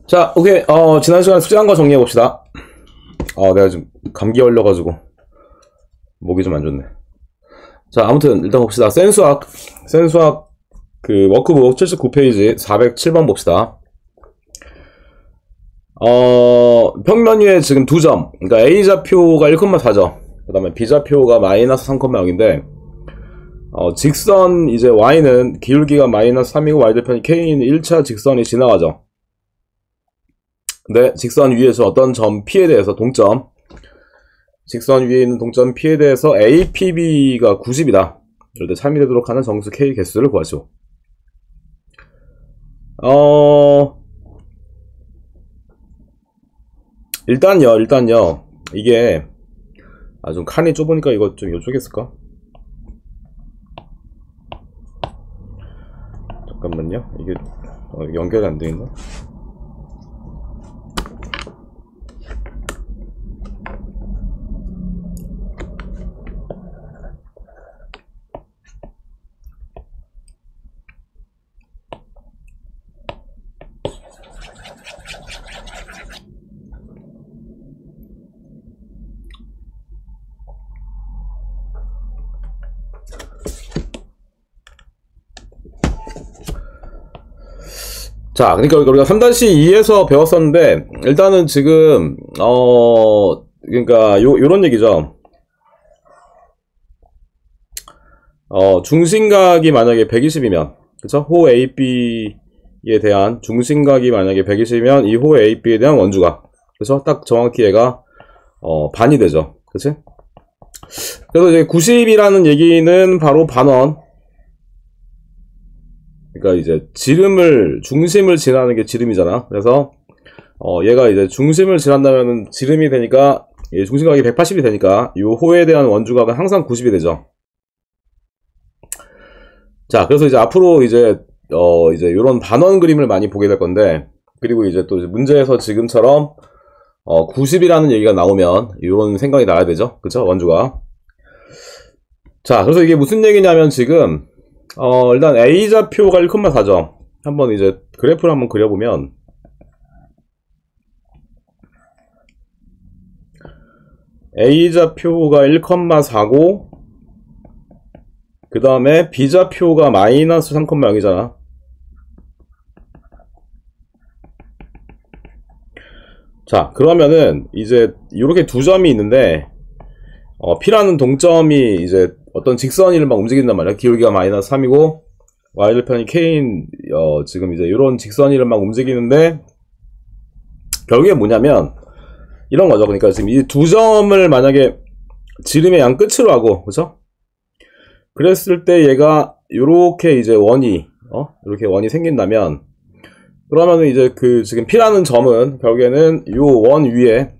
자, 오케이. 지난 시간에 숙제한 거 정리해 봅시다. 내가 지금 감기 걸려가지고 목이 좀 안 좋네. 자, 아무튼 일단 봅시다. 센수학 그 워크북 79페이지 407번 봅시다. 평면 위에 지금 두 점. 그러니까 A좌표가 1,4죠. 그 다음에 B좌표가 마이너스 3,0인데, 직선 이제 Y는 기울기가 마이너스 3이고 Y절편이 K인 1차 직선이 지나가죠. 근데 직선 위에서 어떤 점 P에 대해서 동점, 직선 위에 있는 동점 P에 대해서 APB가 90이다. 이럴 때 참이 되도록 하는 정수 K 개수를 구하시오. 일단요. 이게, 좀 칸이 좁으니까 이거 좀 요쪽에 쓸까? 잠깐만요. 이게, 연결이 안 되있나? 자, 그러니까 우리가 3-2에서 배웠었는데, 일단은 지금, 그러니까, 요런 얘기죠. 중심각이 만약에 120이면, 그쵸? 호 AB에 대한 중심각이 만약에 120이면, 이 호 AB에 대한 원주각. 그쵸? 딱 정확히 얘가, 반이 되죠. 그치? 그래서 이제 90이라는 얘기는 바로 반원. 그러니까 이제 중심을 지나는 게 지름이잖아. 그래서 얘가 이제 중심을 지난다면은 지름이 되니까 중심각이 180이 되니까 이 호에 대한 원주각은 항상 90이 되죠. 자, 그래서 이제 앞으로 이제 이런 반원 그림을 많이 보게 될 건데, 그리고 이제 또 문제에서 지금처럼 90이라는 얘기가 나오면 이런 생각이 나야 되죠. 그쵸? 원주각. 자, 그래서 이게 무슨 얘기냐면 지금 일단 A좌표가 1,4죠. 한번 이제 그래프를 한번 그려보면, A좌표가 1,4고, 그 다음에 B좌표가 마이너스 3,0이잖아. 자, 그러면은 이제 이렇게 두 점이 있는데, P라는 동점이 이제 어떤 직선을 막 움직인단 말이야. 기울기가 마이너스 3이고 Y절편이 K인 지금 이제 이런 직선을 막 움직이는데, 결국에 뭐냐면 이런 거죠. 그러니까 지금 이 두 점을 만약에 지름의 양 끝으로 하고, 그죠? 그랬을 때 얘가 요렇게 이제 이렇게 원이 생긴다면, 그러면은 이제 그 지금 P라는 점은 결국에는 요 원 위에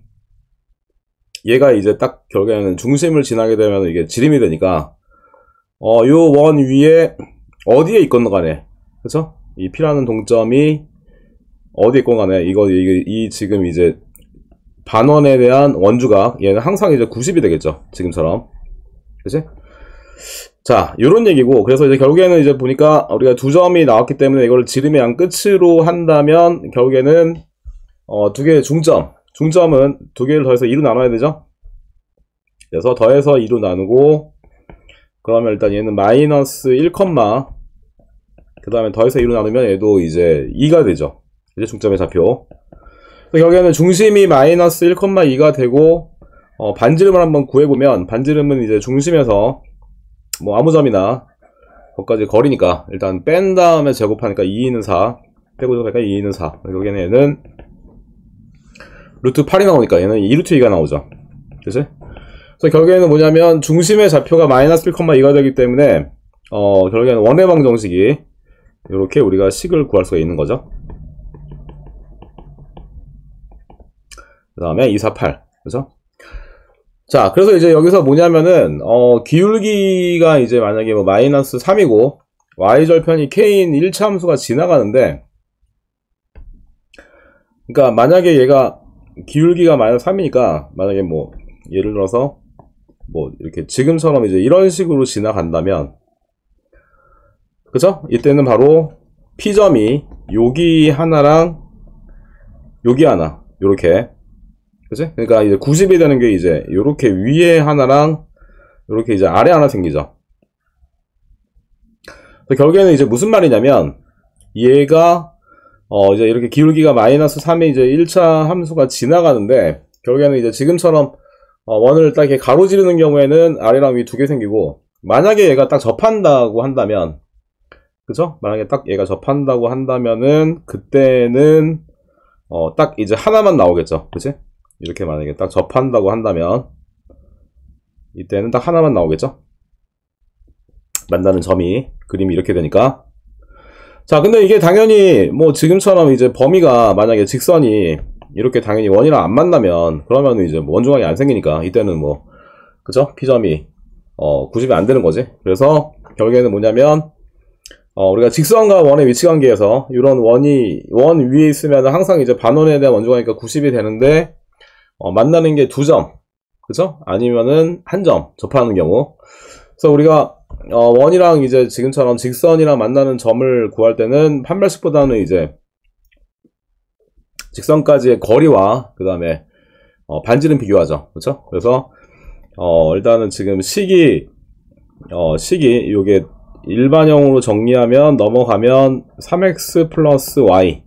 얘가 이제 딱 결국에는 중심을 지나게 되면 이게 지름이 되니까, 요 원 위에 어디에 있건 간에, 그쵸? 이 P라는 동점이 어디에 있건 간에, 이 지금 이제 반원에 대한 원주각, 얘는 항상 이제 90이 되겠죠. 지금처럼. 그치? 자, 요런 얘기고, 그래서 이제 결국에는 이제 보니까 우리가 두 점이 나왔기 때문에 이걸 지름의 양 끝으로 한다면, 결국에는, 두 개의 중점은 두 개를 더해서 2로 나눠야 되죠? 그래서 더해서 2로 나누고, 그러면 일단 얘는 마이너스 1, 그 다음에 더해서 2로 나누면 얘도 이제 2가 되죠. 이제 중점의 좌표. 결국에는 중심이 마이너스 1,2가 되고, 반지름을 한번 구해보면, 반지름은 이제 중심에서 뭐 아무 점이나 거기까지 거리니까 일단 뺀 다음에 제곱하니까 2는 4, 빼고 제곱하니까 2는 4. 여기는 얘는 루트 8이 나오니까 얘는 2루트 2가 나오죠. 그치? 그래서 결국에는 뭐냐면 중심의 좌표가 마이너스 1,2가 되기 때문에 결국에는 원해방 정식이 이렇게 우리가 식을 구할 수가 있는 거죠. 그 다음에 2, 4, 8. 그죠? 자, 그래서 이제 여기서 뭐냐면은 기울기가 이제 만약에 뭐 마이너스 3이고 Y절편이 K인 1차 함수가 지나가는데, 그러니까 만약에 얘가 기울기가 마이너스 3이니까 만약에 뭐 예를 들어서 뭐 이렇게 지금처럼 이제 이런 식으로 지나간다면, 그쵸? 이때는 바로 P점이 여기 하나랑 여기 하나, 요렇게. 그치? 그러니까 이제 90이 되는 게 이제 요렇게 위에 하나랑 요렇게 이제 아래 하나 생기죠. 결국에는 이제 무슨 말이냐면 얘가 이제 이렇게 기울기가 마이너스 3이 이제 1차 함수가 지나가는데 결국에는 이제 지금처럼 원을 딱 이렇게 가로지르는 경우에는 아래랑 위 두 개 생기고 만약에 얘가 딱 접한다고 한다면 그죠? 만약에 딱 얘가 접한다고 한다면은 그때는 딱 이제 하나만 나오겠죠. 그치? 이렇게 만약에 딱 접한다고 한다면 이때는 딱 하나만 나오겠죠. 만나는 점이 그림이 이렇게 되니까. 자, 근데 이게 당연히 뭐 지금처럼 이제 범위가 만약에 직선이 이렇게 당연히 원이랑 안 만나면 그러면 이제 뭐 원중앙이 안 생기니까 이때는 뭐 그죠? P점이 90이 안 되는 거지. 그래서 결국에는 뭐냐면 우리가 직선과 원의 위치 관계에서 이런 원 위에 있으면 항상 이제 반원에 대한 원중앙이니까 90이 되는데 만나는 게 2점 그죠? 아니면은 1점 접하는 경우. 그래서 우리가 원이랑 이제 지금처럼 직선이랑 만나는 점을 구할 때는 판별식보다는 이제 직선까지의 거리와 그 다음에 반지름 비교하죠. 그렇죠? 그래서 일단은 지금 식이 요게 일반형으로 정리하면 넘어가면 3x 플러스 y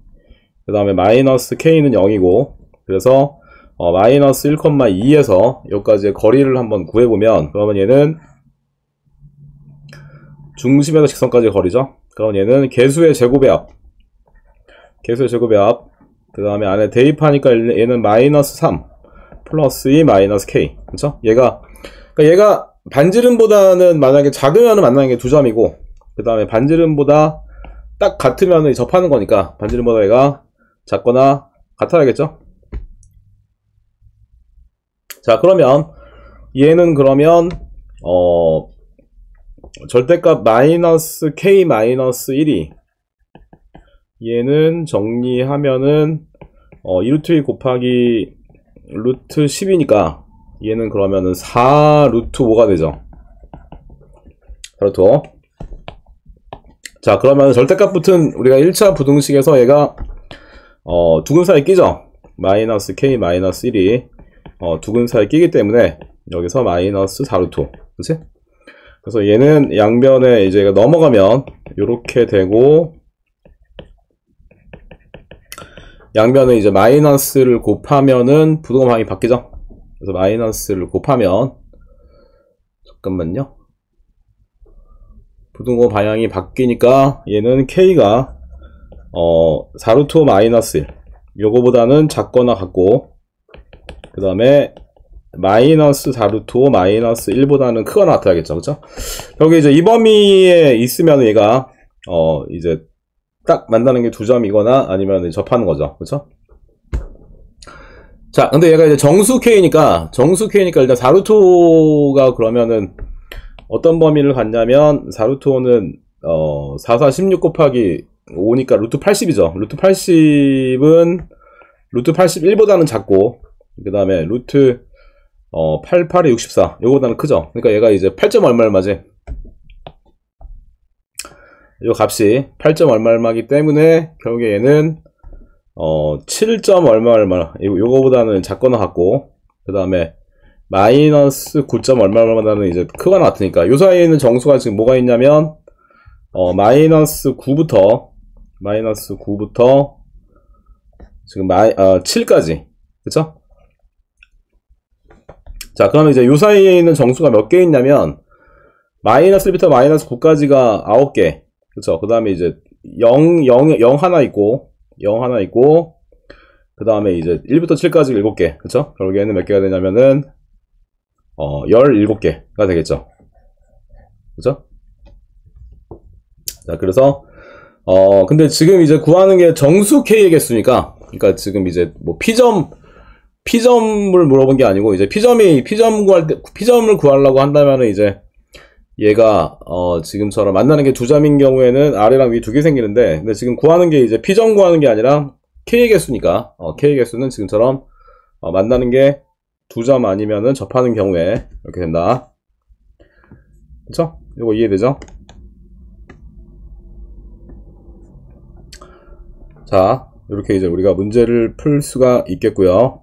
그 다음에 마이너스 k는 0이고 그래서 마이너스 1,2에서 여기까지의 거리를 한번 구해보면 그러면 얘는 중심에서 직선까지의 거리죠. 그럼 얘는 개수의 제곱의 합 그 다음에 안에 대입하니까 얘는 마이너스 3 플러스 2 마이너스 k 그쵸? 그러니까 얘가 반지름보다는 만약에 작으면 만나는 게 2점이고 그 다음에 반지름보다 딱 같으면 접하는 거니까 반지름보다 얘가 작거나 같아야겠죠? 자, 그러면 얘는 그러면 절대값 마이너스 k 마이너스 1이 얘는 정리하면은 2루트 2 곱하기 루트 10이니까 얘는 그러면은 4 루트 5가 되죠. 4 루트 5. 자, 그러면 절대값 붙은 우리가 1차 부등식에서 얘가 두 근 사이에 끼죠. 마이너스 k 마이너스 1이 두 근 사이에 끼기 때문에 여기서 마이너스 4 루트 5 그치? 그래서 얘는 양변에 이제 넘어가면 이렇게 되고 양변에 이제 마이너스를 곱하면은 부등호 방향이 바뀌죠. 그래서 마이너스를 곱하면 잠깐만요. 부등호 방향이 바뀌니까 얘는 k가 4루트 5 마이너스 1 요거보다는 작거나 같고 그 다음에 마이너스 4루트 5 마이너스 1보다는 크거나 같아야겠죠. 그쵸? 여기 이제 이 범위에 있으면 얘가 이제 딱 만나는 게 2점이거나 아니면 접하는 거죠. 그쵸? 자, 근데 얘가 이제 정수 k니까 일단 4루트 5가 그러면은 어떤 범위를 갖냐면 4루트 5는 4, 4, 16 곱하기 5니까 루트 80이죠. 루트 80은 루트 81보다는 작고 그 다음에 루트 88에 64 요거보다는 크죠. 그러니까 얘가 이제 8점 얼마 얼마지? 요 값이 8점 얼마 얼마기 때문에 결국에 얘는 7점 얼마 얼마 요거보다는 작거나 같고 그 다음에 마이너스 9점 얼마 얼마보다는 이제 크거나 같으니까 요 사이에 있는 정수가 지금 뭐가 있냐면 마이너스 9부터 지금 7까지 그쵸? 자, 그러면 이제 요 사이에 있는 정수가 몇 개 있냐면 마이너스 1부터 마이너스 9까지가 9개 그쵸? 그 다음에 이제 0 하나 있고 그 다음에 이제 1부터 7까지 7개 그쵸? 결국에는 몇 개가 되냐면은 17개가 되겠죠. 그쵸? 자, 그래서 근데 지금 이제 구하는 게 정수 k의 개수니까 그러니까 지금 이제 뭐 P점을 물어본 게 아니고 이제 P점을 구하려고 한다면은 이제 얘가 지금처럼 만나는 게 2점인 경우에는 아래랑 위 2개 생기는데 근데 지금 구하는 게 이제 P점 구하는 게 아니라 K의 개수니까 K의 개수는 지금처럼 만나는 게 2점 아니면은 접하는 경우에 이렇게 된다. 그쵸? 이거 이해되죠? 자, 이렇게 이제 우리가 문제를 풀 수가 있겠고요.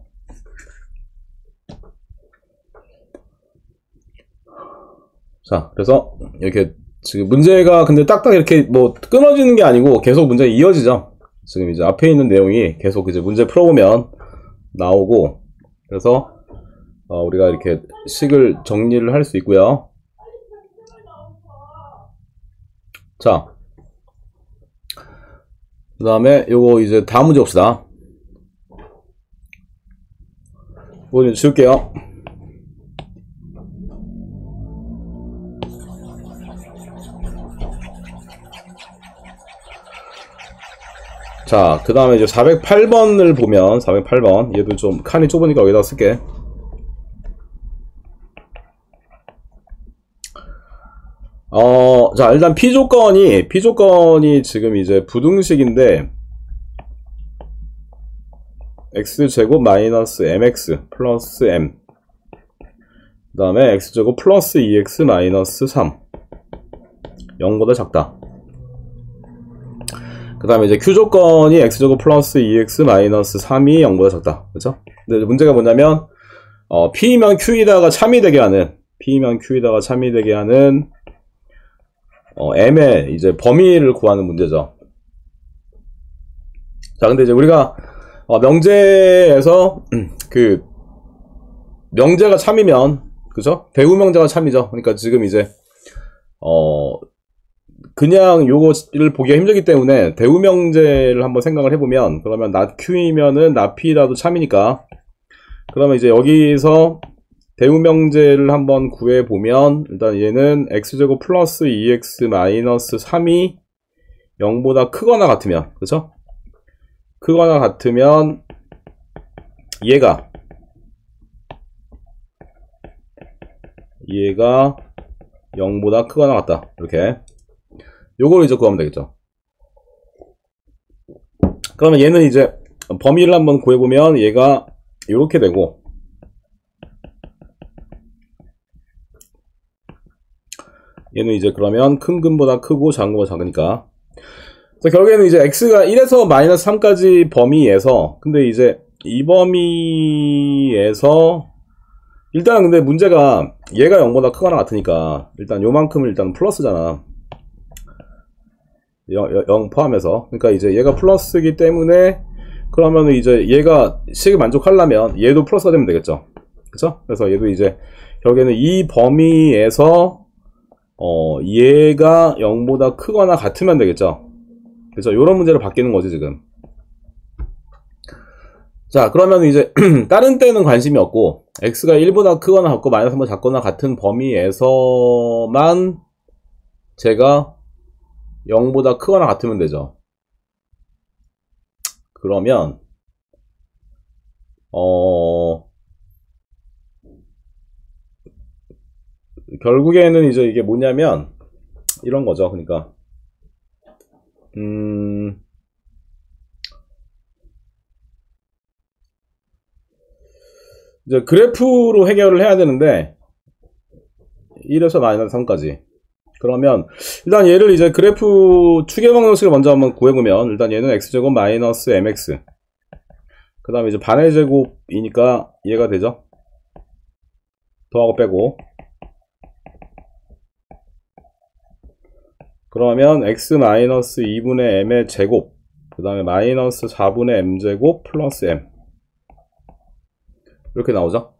자, 그래서 이렇게 지금 문제가 근데 딱딱 이렇게 뭐 끊어지는 게 아니고 계속 문제가 이어지죠. 지금 이제 앞에 있는 내용이 계속 이제 문제 풀어보면 나오고, 그래서 우리가 이렇게 식을 정리를 할 수 있고요. 자, 그 다음에 요거 이제 다음 문제 봅시다. 이거 좀 지울게요. 자, 그 다음에 이제 408번을 보면, 408번. 얘도 좀 칸이 좁으니까 여기다가 쓸게. 자, 일단 P조건이 지금 이제 부등식인데, x제곱 마이너스 mx 플러스 m. 그 다음에 x제곱 플러스 2x 마이너스 3. 0보다 작다. 그 다음에 이제 Q조건이 x제곱 플러스 2x 마이너스 3이 0보다 작다. 그쵸? 근데 문제가 뭐냐면, P이면 Q이다가 참이 되게 하는, M의 이제 범위를 구하는 문제죠. 자, 근데 이제 우리가, 명제에서, 명제가 참이면, 그죠? 대우명제가 참이죠. 그러니까 지금 이제, 그냥 요거를 보기가 힘들기 때문에 대우명제를 한번 생각을 해보면, 그러면 나 Q이면은 나 P라도 참이니까, 그러면 이제 여기서 대우명제를 한번 구해보면, 일단 얘는 x제곱 플러스 2x 마이너스 3이 0보다 크거나 같으면, 그쵸? 크거나 같으면 얘가 0보다 크거나 같다. 이렇게 요걸 이제 구하면 되겠죠. 그러면 얘는 이제 범위를 한번 구해보면 얘가 이렇게 되고, 얘는 이제 그러면 큰 근보다 크고 작은 것보다 작으니까, 그래서 결국에는 이제 x가 1에서 마이너스 3까지 범위에서, 근데 이제 이 범위에서 일단은 근데 문제가 얘가 0보다 크거나 같으니까 일단 요만큼을 일단 플러스잖아. 0 포함해서. 그러니까 이제 얘가 플러스이기 때문에, 그러면 이제 얘가 식을 만족하려면 얘도 플러스가 되면 되겠죠. 그쵸? 그래서 얘도 이제 결국에는 이 범위에서 얘가 0보다 크거나 같으면 되겠죠. 그래서 요런 문제로 바뀌는 거지 지금. 자, 그러면 이제 다른 때는 관심이 없고, x가 1보다 크거나 같고 마이너스 3보다 작거나 같은 범위에서만 제가 0보다 크거나 같으면 되죠. 그러면 결국에는 이제 이게 뭐냐면 이런 거죠. 그러니까 이제 그래프로 해결을 해야 되는데 1에서 마이너스 3까지. 그러면 일단 얘를 이제 그래프 추계방 정식을 먼저 한번 구해보면, 일단 얘는 x제곱 마이너스 mx, 그 다음에 이제 반의 제곱이니까 얘가 되죠. 더하고 빼고, 그러면 x 마이너스 2분의 m의 제곱, 그 다음에 마이너스 4분의 m제곱 플러스 m, 이렇게 나오죠.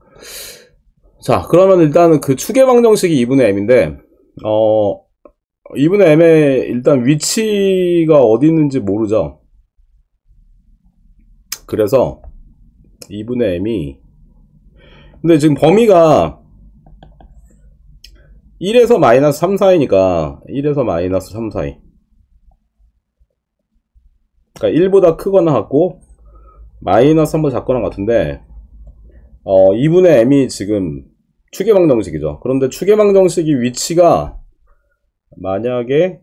자, 그러면 일단은 그 추계방 정식이 2분의 m인데 2분의 m의 일단 위치가 어디 있는지 모르죠. 그래서 2분의 m이, 근데 지금 범위가 1에서 마이너스 3 사이니까 1에서 마이너스 3 사이, 그러니까 1보다 크거나 같고 마이너스 3보다 작거나 같은데 2분의 m이 지금 추계방 정식이죠. 그런데 추계방 정식이 위치가 만약에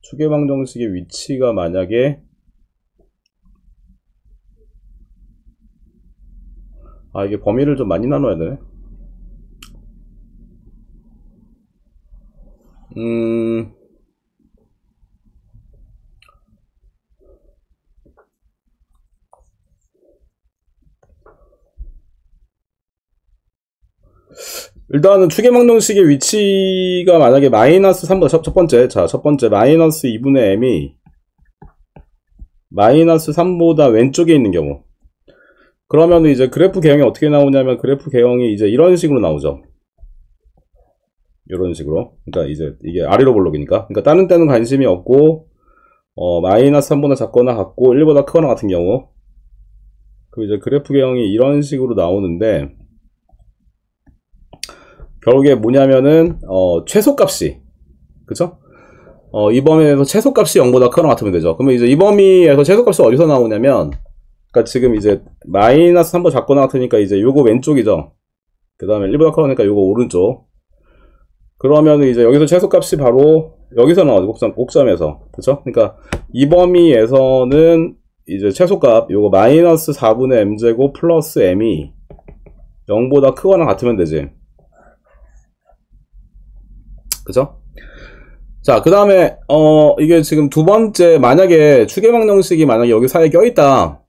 추계방 정식의 위치가 만약에 이게 범위를 좀 많이 나눠야 되네. 일단은 추계망정식의 위치가 만약에 마이너스 3보다 첫 번째, 자, 첫 번째 마이너스 2분의 m이 마이너스 3보다 왼쪽에 있는 경우, 그러면 이제 그래프 개형이 어떻게 나오냐면, 그래프 개형이 이제 이런 식으로 나오죠. 이런 식으로. 그러니까 이제 이게 아래로 볼록이니까. 그러니까 다른 때는 관심이 없고, 마이너스 3보다 작거나 같고 1보다 크거나 같은 경우, 그 이제 그래프 개형이 이런 식으로 나오는데, 결국에 뭐냐면은 최소값이, 그쵸? 이 범위에서 최소값이 0보다 크거나 같으면 되죠. 그러면 이제 이 범위에서 최소값이 어디서 나오냐면, 그러니까 지금 이제 마이너스 3보다 작거나 같으니까 이제 요거 왼쪽이죠. 그 다음에 1보다 크거니까 요거 오른쪽. 그러면 이제 여기서 최소값이 바로 여기서 나오죠. 옥점에서. 그쵸? 그러니까 이 범위에서는 이제 최소값 요거 마이너스 4분의 m제곱 플러스 m이 0보다 크거나 같으면 되지. 그죠? 자, 그 다음에 이게 지금 두 번째, 만약에 추계망정식이 만약에 여기 사이에 껴있다.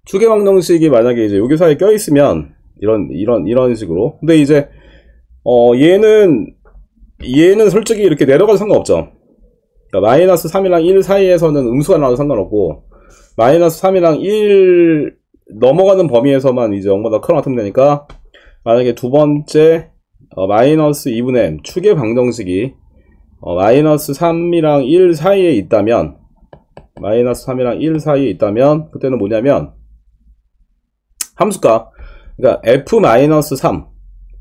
추계망정식이 만약에 이제 여기 사이에 껴있으면 이런 식으로. 근데 이제 얘는 솔직히 이렇게 내려가도 상관없죠. 그러니까 마이너스 3이랑 1 사이에서는 음수가 나와도 상관없고, 마이너스 3이랑 1 넘어가는 범위에서만 이제 0보다 크거나 같으면 되니까, 만약에 두 번째 마이너스 2분의 m 추계방정식이 마이너스 3이랑 1 사이에 있다면, 마이너스 3이랑 1 사이에 있다면, 그때는 뭐냐면 함수값, 그러니까 f-3,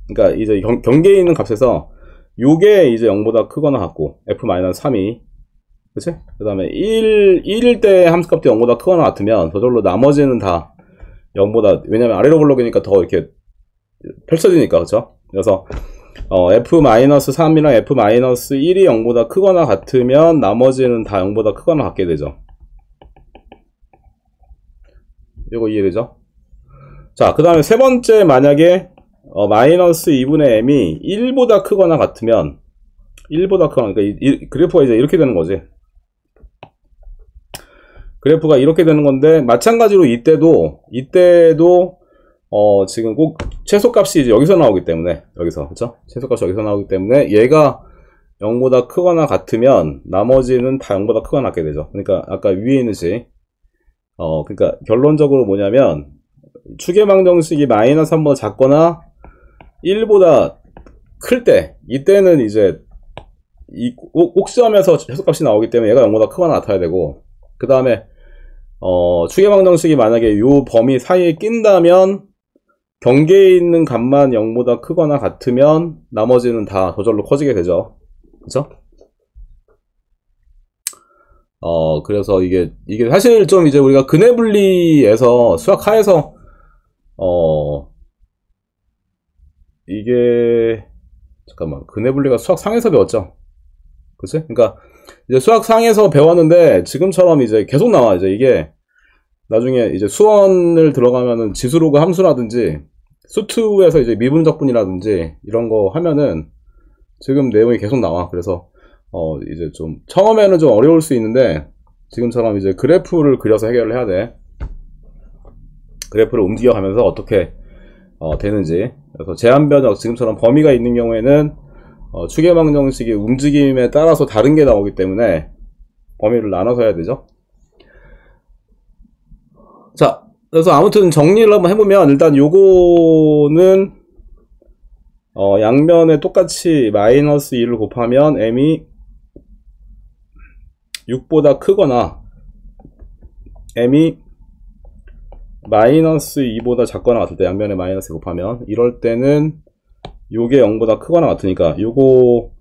그러니까 이제 경계에 있는 값에서 요게 이제 0보다 크거나 같고, f-3이, 그치? 그 다음에 1일 때 함수값도 0보다 크거나 같으면 저절로 나머지는 다 0보다, 왜냐면 아래로 볼록이니까 더 이렇게 펼쳐지니까, 그쵸? 그래서 f-3이랑 f-1이 0보다 크거나 같으면 나머지는 다 0보다 크거나 같게 되죠. 이거 이해되죠? 자, 그 다음에 세 번째, 만약에 마이너스 2분의 m이 1보다 크거나 같으면, 1보다 크거나, 그러니까 그래프가 이제 이렇게 되는 거지. 그래프가 이렇게 되는 건데, 마찬가지로 이때도 지금 꼭 최소값이 이제 여기서 나오기 때문에, 여기서, 그쵸? 최소값이 여기서 나오기 때문에 얘가 0보다 크거나 같으면 나머지는 다 0보다 크거나 같게 되죠. 그러니까 아까 위에 있는 식, 그러니까 결론적으로 뭐냐면, 추계망정식이 마이너스 3보다 작거나 1보다 클 때, 이때는 이제 이 꼭지점에서 최소값이 나오기 때문에 얘가 0보다 크거나 같아야 되고, 그 다음에 추계망정식이 만약에 요 범위 사이에 낀다면 경계에 있는 값만 0보다 크거나 같으면 나머지는 다 저절로 커지게 되죠. 그쵸? 그래서 이게 사실 좀 이제 우리가 근해분리에서 수학하에서 이게 잠깐만, 근해분리가 수학상에서 배웠죠? 그치? 그러니까 이제 수학상에서 배웠는데 지금처럼 이제 계속 나와. 이제 이게 나중에 이제 수원을 들어가면은 지수로그 함수라든지 수투에서 이제 미분적분이라든지 이런 거 하면은 지금 내용이 계속 나와. 그래서 이제 좀 처음에는 좀 어려울 수 있는데 지금처럼 이제 그래프를 그려서 해결을 해야 돼. 그래프를 움직여가면서 어떻게 되는지. 그래서 제한변적, 지금처럼 범위가 있는 경우에는 추계망정식의 움직임에 따라서 다른 게 나오기 때문에 범위를 나눠서 해야 되죠. 자, 그래서 아무튼 정리를 한번 해보면, 일단 요거는 양면에 똑같이 마이너스 2를 곱하면 m이 6보다 크거나 m이 마이너스 2보다 작거나 같을 때, 양면에 마이너스 곱하면, 이럴 때는 요게 0보다 크거나 같으니까 요거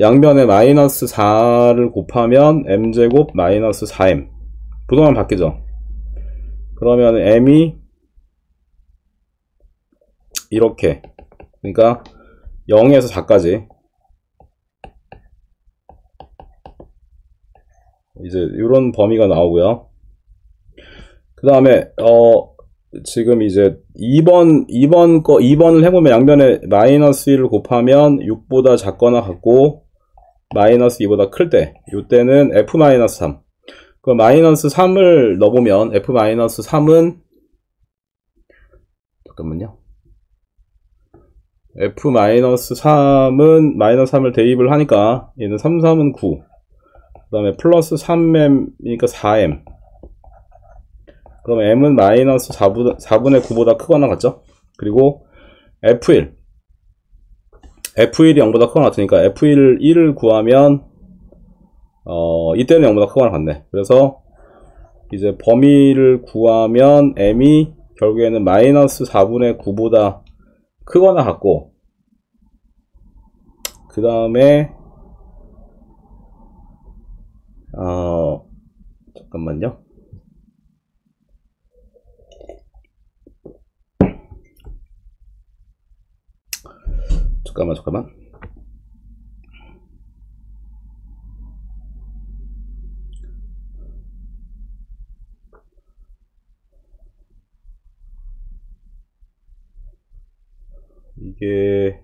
양면에 마이너스 4를 곱하면 m제곱 마이너스 4m 부동만 바뀌죠. 그러면 m이 이렇게, 그러니까 0에서 4까지 이제 이런 범위가 나오고요. 그 다음에 지금 이제 2번을 해보면 양변에 마이너스 1을 곱하면 6보다 작거나 같고 마이너스 2보다 클 때, 이때는 f-3. 그 마이너스 3을 넣어보면 f-3은 잠깐만요. f-3은 마이너스 3을 대입을 하니까 얘는 3, 3은 9. 그 다음에 플러스 3m이니까 4m. 그럼 m은 마이너스 4분의 9보다 크거나 같죠? 그리고 f1. f1이 0보다 크거나 같으니까 f1을 구하면 이때는 0보다 크거나 같네. 그래서 이제 범위를 구하면 m이 결국에는 마이너스 4분의 9보다 크거나 같고, 그 다음에 잠깐만요. 잠깐만. 이게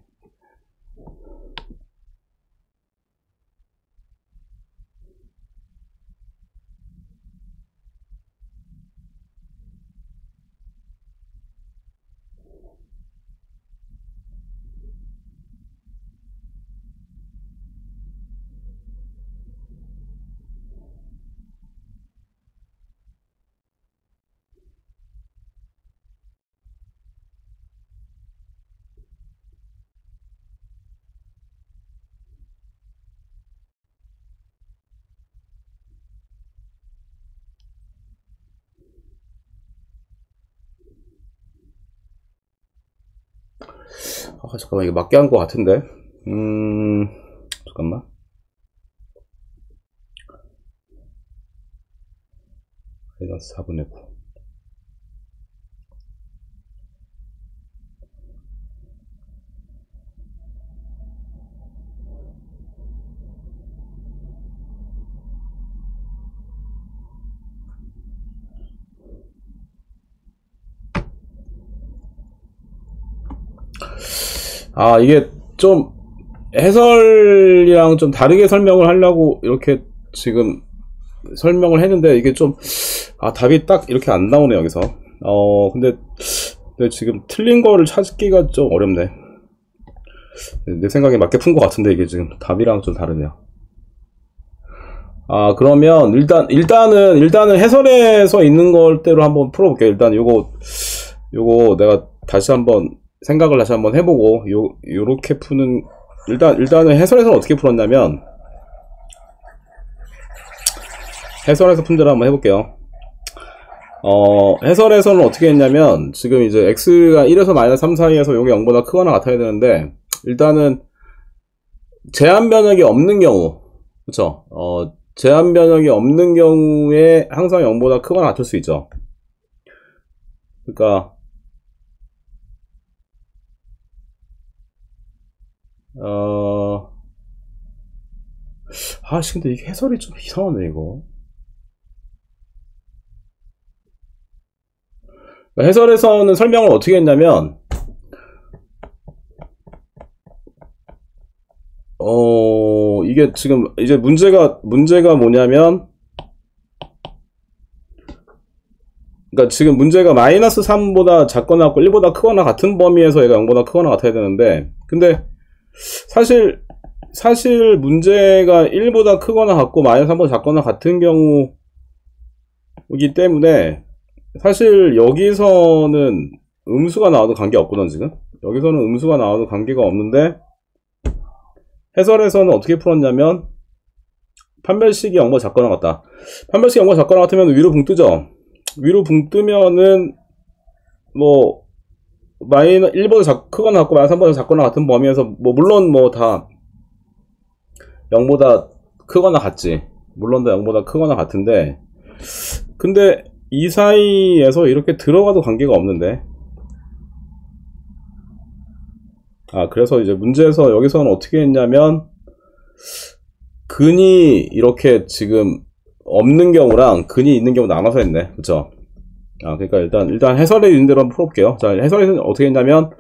잠깐만, 이거 맞게 한 것 같은데. 잠깐만. 마이너스 4분의 9. 이게 좀 해설이랑 좀 다르게 설명을 하려고 이렇게 지금 설명을 했는데, 이게 좀 답이 딱 이렇게 안 나오네 여기서. 근데 지금 틀린 거를 찾기가 좀 어렵네. 내 생각에 맞게 푼 것 같은데 이게 지금 답이랑 좀 다르네요. 그러면 일단은 해설에서 있는 걸대로 한번 풀어볼게요. 일단 요거 내가 다시 한번 생각을 다시 한번 해보고 요렇게 푸는, 일단은 해설에서는 어떻게 풀었냐면, 해설에서 푼 대로 한번 해볼게요. 해설에서는 어떻게 했냐면, 지금 이제 x가 1에서 마이너스 3 사이에서 요게 0보다 크거나 같아야 되는데, 일단은 제한 변역이 없는 경우, 그쵸? 제한 변역이 없는 경우에 항상 0보다 크거나 같을 수 있죠. 그러니까 근데 이게 해설이 좀 이상하네 이거. 해설에서는 설명을 어떻게 했냐면, 이게 지금 이제 문제가 뭐냐면, 그러니까 지금 문제가 마이너스 3보다 작거나 같고 1보다 크거나 같은 범위에서 얘가 0보다 크거나 같아야 되는데, 근데 사실 문제가 1보다 크거나 같고 마이너스 3보다 작거나 같은 경우이기 때문에, 사실 여기서는 음수가 나와도 관계없거든. 지금 여기서는 음수가 나와도 관계가 없는데, 해설에서는 어떻게 풀었냐면, 판별식이 0보다 작거나 같다. 판별식이 0보다 작거나 같으면 위로 붕 뜨죠. 위로 붕 뜨면은 뭐 1보다 크거나 같고 마이너스 3보다 작거나 같은 범위에서 물론 다 0보다 크거나 같지. 물론 다 0보다 크거나 같은데, 근데 이 사이에서 이렇게 들어가도 관계가 없는데, 그래서 이제 문제에서 여기서는 어떻게 했냐면, 근이 이렇게 지금 없는 경우랑 근이 있는 경우 나눠서 했네. 그쵸? 그러니까 일단 해설에 있는 대로 한번 풀어볼게요. 자, 해설에서는 어떻게 했냐면,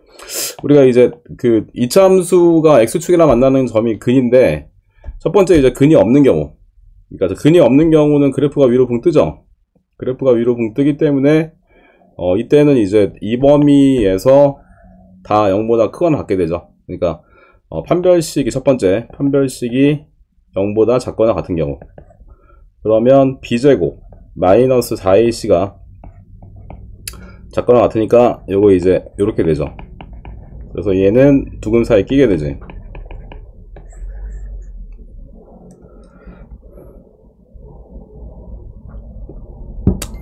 우리가 이제 그 이차함수가 x축이랑 만나는 점이 근인데, 첫 번째 이제 근이 없는 경우, 그러니까 근이 없는 경우는 그래프가 위로 붕 뜨죠. 그래프가 위로 붕 뜨기 때문에 이때는 이제 이 범위에서 다 0보다 크거나 같게 되죠. 그러니까 판별식이 첫 번째 판별식이 0보다 작거나 같은 경우, 그러면 b제곱 마이너스 4ac가 작거나 같으니까 요거 이제 요렇게 되죠. 그래서 얘는 두근 사이에 끼게 되지.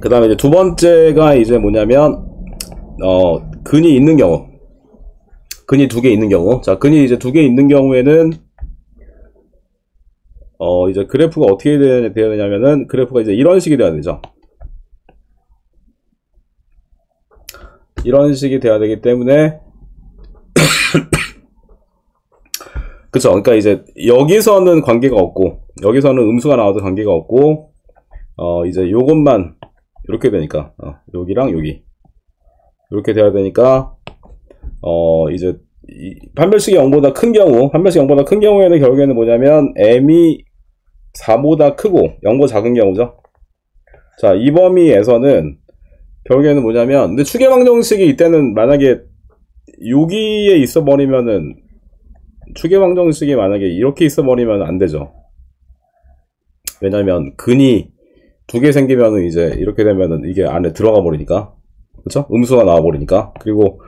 그 다음에 이제 두 번째가 이제 뭐냐면 근이 있는 경우, 근이 두 개 있는 경우. 자, 근이 이제 두 개 있는 경우에는 이제 그래프가 어떻게 되어야 되냐면은, 그래프가 이제 이런 식이 돼야 되죠. 이런 식이 돼야 되기 때문에 그쵸. 그러니까 이제 여기서는 관계가 없고, 여기서는 음수가 나와도 관계가 없고, 이제 요것만 이렇게 되니까, 여기랑 여기 이렇게 돼야 되니까, 이제 판별식이 0보다 큰 경우, 판별식이 0보다 큰 경우에는 결국에는 뭐냐면 m이 4보다 크고 0보다 작은 경우죠. 자, 이 범위에서는 결국에는 뭐냐면, 근데 추계방정식이 이때는 만약에 여기에 있어버리면은, 추계방정식이 만약에 이렇게 있어버리면 안 되죠. 왜냐면 근이 두 개 생기면은 이제 이렇게 되면은 이게 안에 들어가 버리니까, 그쵸? 음수가 나와 버리니까. 그리고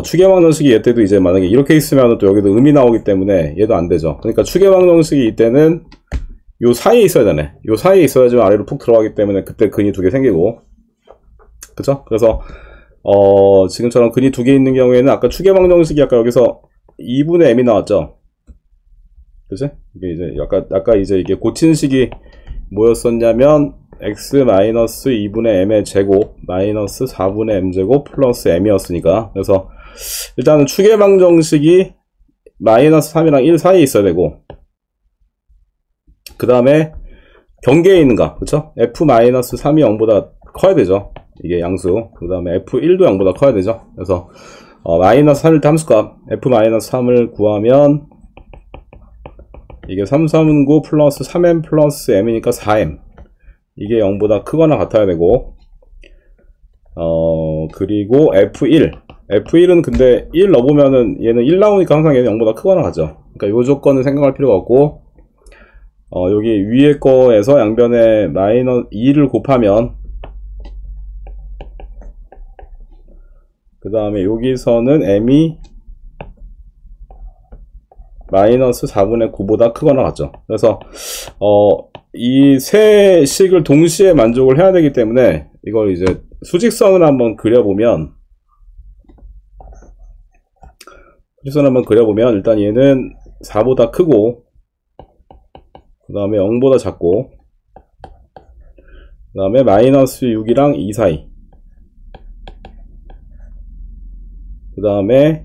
추계방정식이 이때도 이제 만약에 이렇게 있으면 또 여기도 음이 나오기 때문에 얘도 안 되죠. 그러니까 추계방정식이 이때는 요 사이에 있어야 되네. 요 사이에 있어야지 아래로 푹 들어가기 때문에 그때 근이 두 개 생기고, 그쵸? 그래서 지금처럼 근이 두 개 있는 경우에는 아까 추계방정식이 아까 여기서 2분의 m이 나왔죠. 그치? 이게 이제 아까 이제 이게 고친 식이 뭐였었냐면 x-2분의 m의 제곱 마이너스 4분의 m제곱 플러스 m이었으니까, 그래서 일단은 추계방정식이 마이너스 3이랑 1 사이에 있어야 되고, 그 다음에 경계에 있는가, 그쵸? f-3이 0보다 커야 되죠. 이게 양수. 그 다음에 f1도 0보다 커야 되죠. 그래서 마이너스 3일 때 함수값 f-3을 구하면 이게 3, 3은 9 플러스 3m 플러스 m이니까 4m, 이게 0보다 크거나 같아야 되고, 그리고 f1은 근데 1 넣어보면은 얘는 1 나오니까 항상 얘는 0보다 크거나 같죠. 그러니까 요 조건은 생각할 필요가 없고, 여기 위에 거에서 양변에 마이너스 2를 곱하면, 그 다음에 여기서는 m이 마이너스 4분의 9보다 크거나 같죠. 그래서 이 세 식을 동시에 만족을 해야 되기 때문에 이걸 이제 수직선을 한번 그려보면, 일단 얘는 4보다 크고, 그 다음에 0보다 작고, 그 다음에 마이너스 6이랑 2 사이, 그 다음에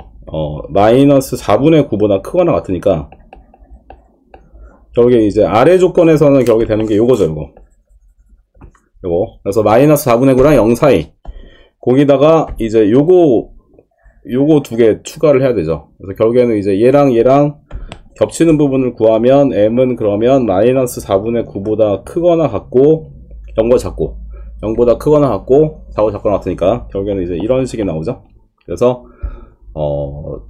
마이너스 4분의 9보다 크거나 같으니까, 결국에 이제 아래 조건에서는 결국에 되는 게 요거죠. 요거. 그래서 마이너스 4분의 9랑 0 사이, 거기다가 이제 요거 두 개 추가를 해야 되죠. 그래서 결국에는 이제 얘랑 겹치는 부분을 구하면 m은 그러면 마이너스 4분의 9보다 크거나 같고 0보다 작고, 0보다 크거나 같고 4보다 작거나 같으니까 결국에는 이제 이런 식이 나오죠. 그래서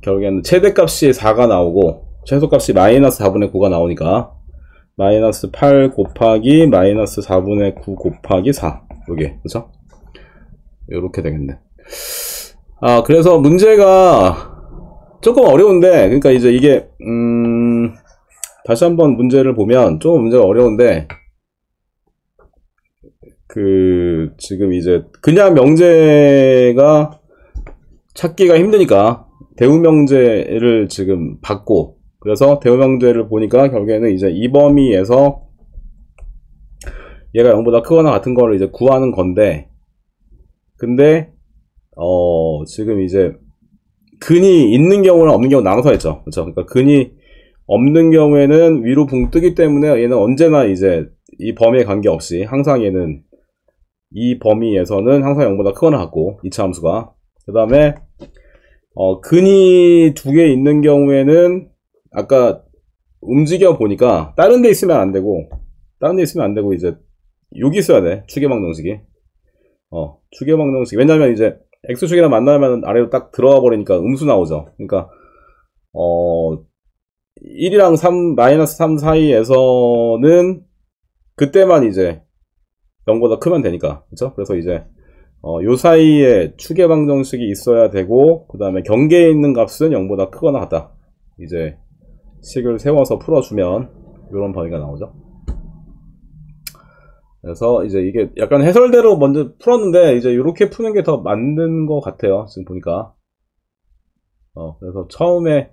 결국에는 최대값이 4가 나오고 최소값이 마이너스 4분의 9가 나오니까 마이너스 8 곱하기 마이너스 4분의 9 곱하기 4, 요게, 그쵸? 요렇게 되겠네. 그래서 문제가 조금 어려운데, 그러니까 이제 이게 다시 한번 문제를 보면 조금 문제가 어려운데, 지금 이제 그냥 명제가 찾기가 힘드니까 대우명제를 지금 받고, 그래서 대우명제를 보니까 결국에는 이제 이 범위에서 얘가 0보다 크거나 같은 거를 이제 구하는 건데, 근데 지금 이제 근이 있는 경우랑 없는 경우 나눠서 했죠. 그렇죠? 그러니까 근이 없는 경우에는 위로 붕 뜨기 때문에 얘는 언제나 이제 이 범위에 관계없이 항상 얘는 이 범위에서는 항상 0보다 크거나 같고, 2차 함수가. 그 다음에 근이 두 개 있는 경우에는 아까 움직여 보니까 다른 데 있으면 안 되고 이제 여기 있어야 돼. 추계방정식이. 추계방정식. 왜냐면 이제 X축이랑 만나면 아래로 딱 들어가 버리니까 음수 나오죠. 그러니까 1이랑 3, 마이너스 3 사이에서는 그때만 이제 0보다 크면 되니까. 그쵸? 그래서 이제 요 사이에 추계 방정식이 있어야 되고, 그 다음에 경계에 있는 값은 0보다 크거나 같다. 이제 식을 세워서 풀어주면 이런 범위가 나오죠. 그래서 이제 이게 약간 해설대로 먼저 풀었는데, 이제 이렇게 푸는 게 더 맞는 것 같아요. 지금 보니까. 그래서 처음에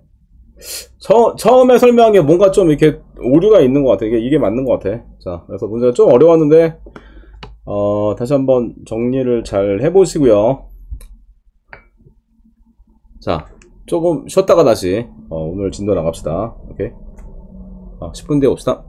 설명한 게 뭔가 좀 이렇게 오류가 있는 것 같아. 이게 맞는 것 같아. 자, 그래서 문제가 좀 어려웠는데, 다시 한번 정리를 잘 해보시고요. 자, 조금 쉬었다가 다시, 오늘 진도 나갑시다. 오케이. 10분 뒤에 옵시다.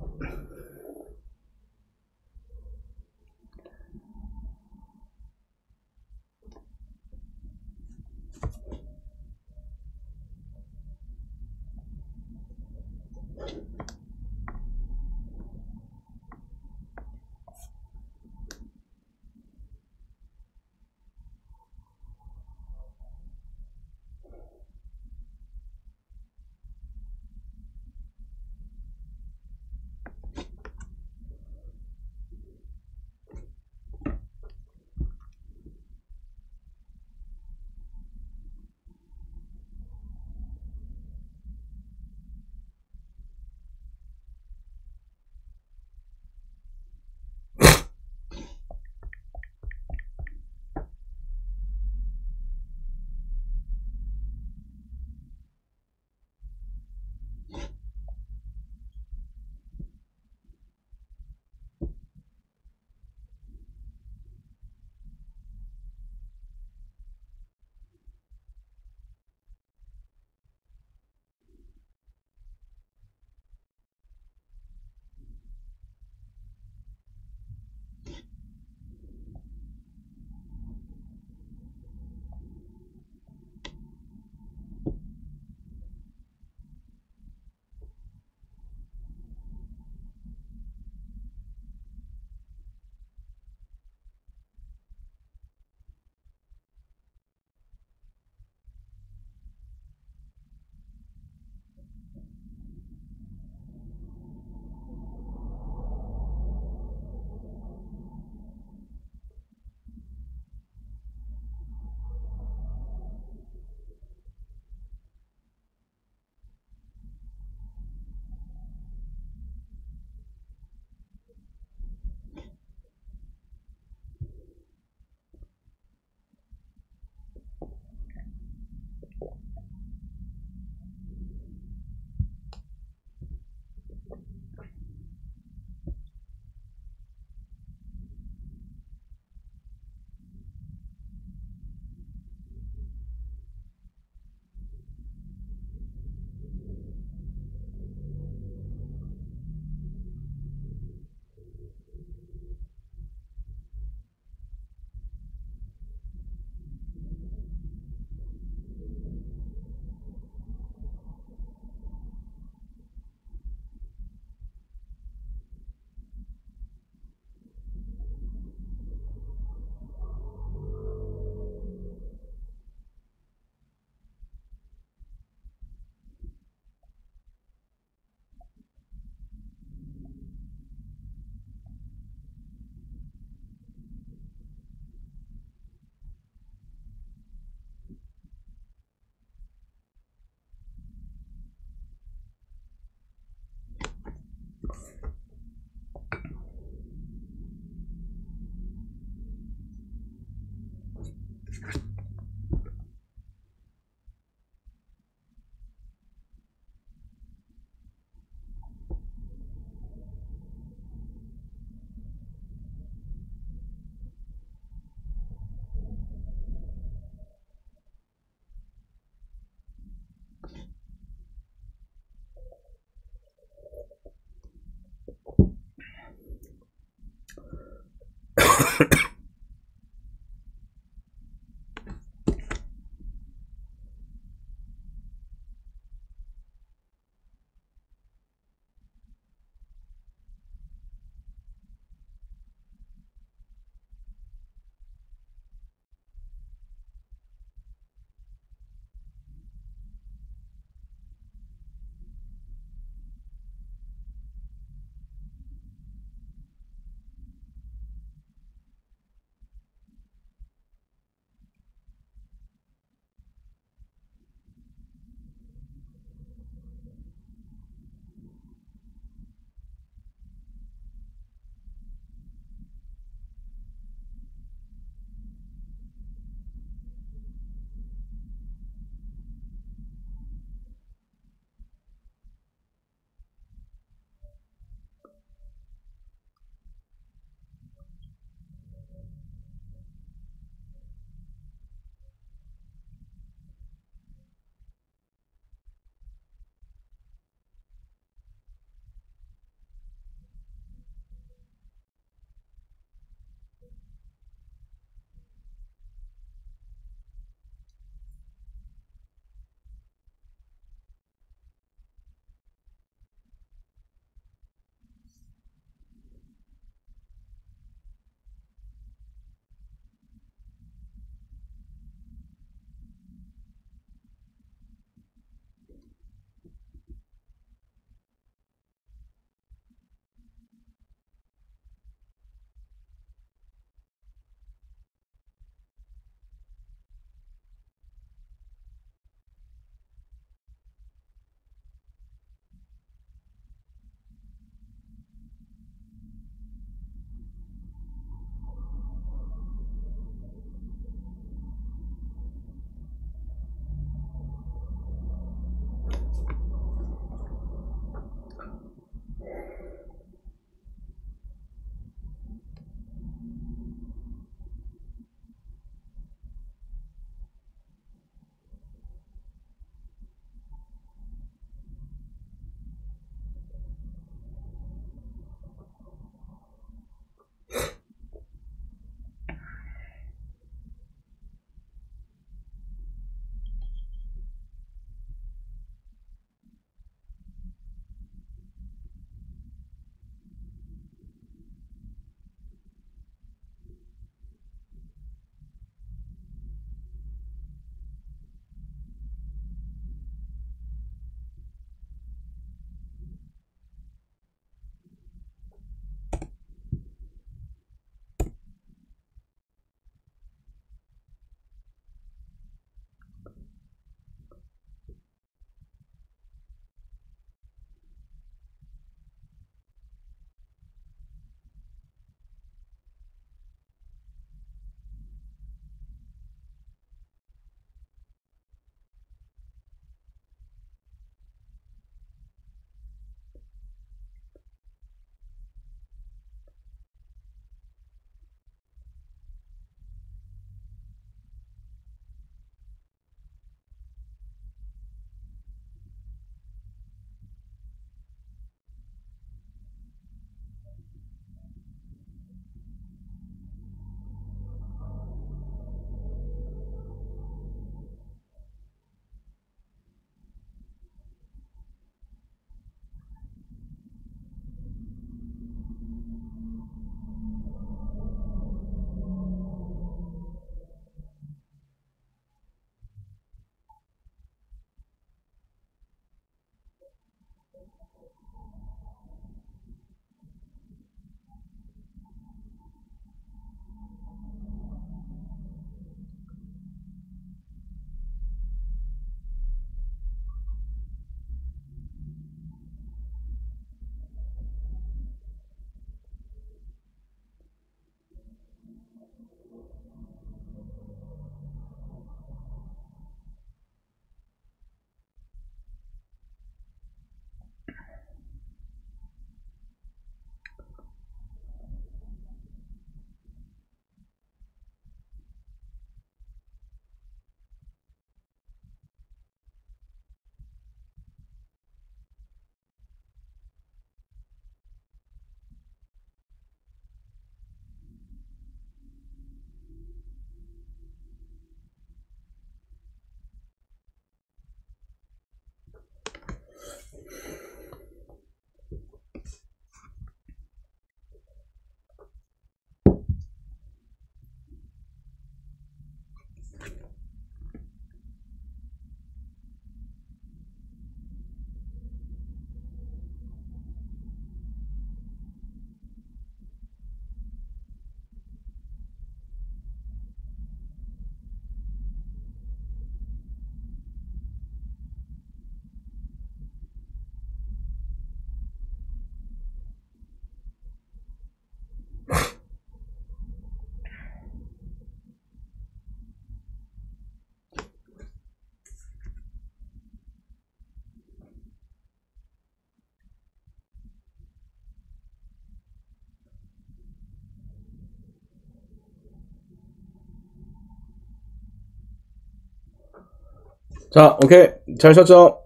자, 오케이. 잘 쳤죠?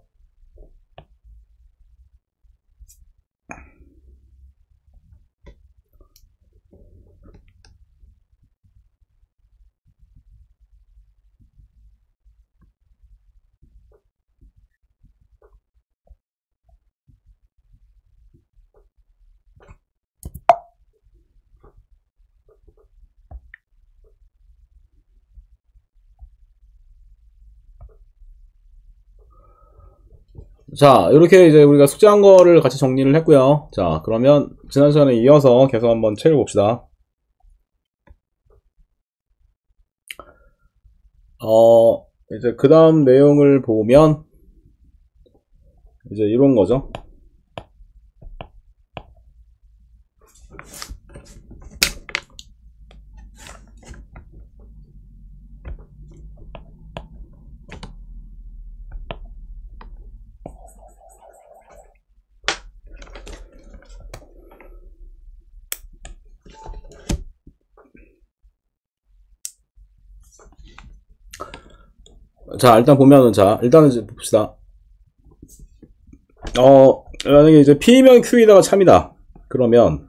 자, 이렇게 이제 우리가 숙제한 거를 같이 정리를 했고요. 자, 그러면 지난 시간에 이어서 계속 한번 책을 봅시다. 이제 그 다음 내용을 보면 이제 이런 거죠. 자, 일단 보면은, 자, 일단은 이제 봅시다. 만약에 이제 P면 Q이다가 참이다. 그러면,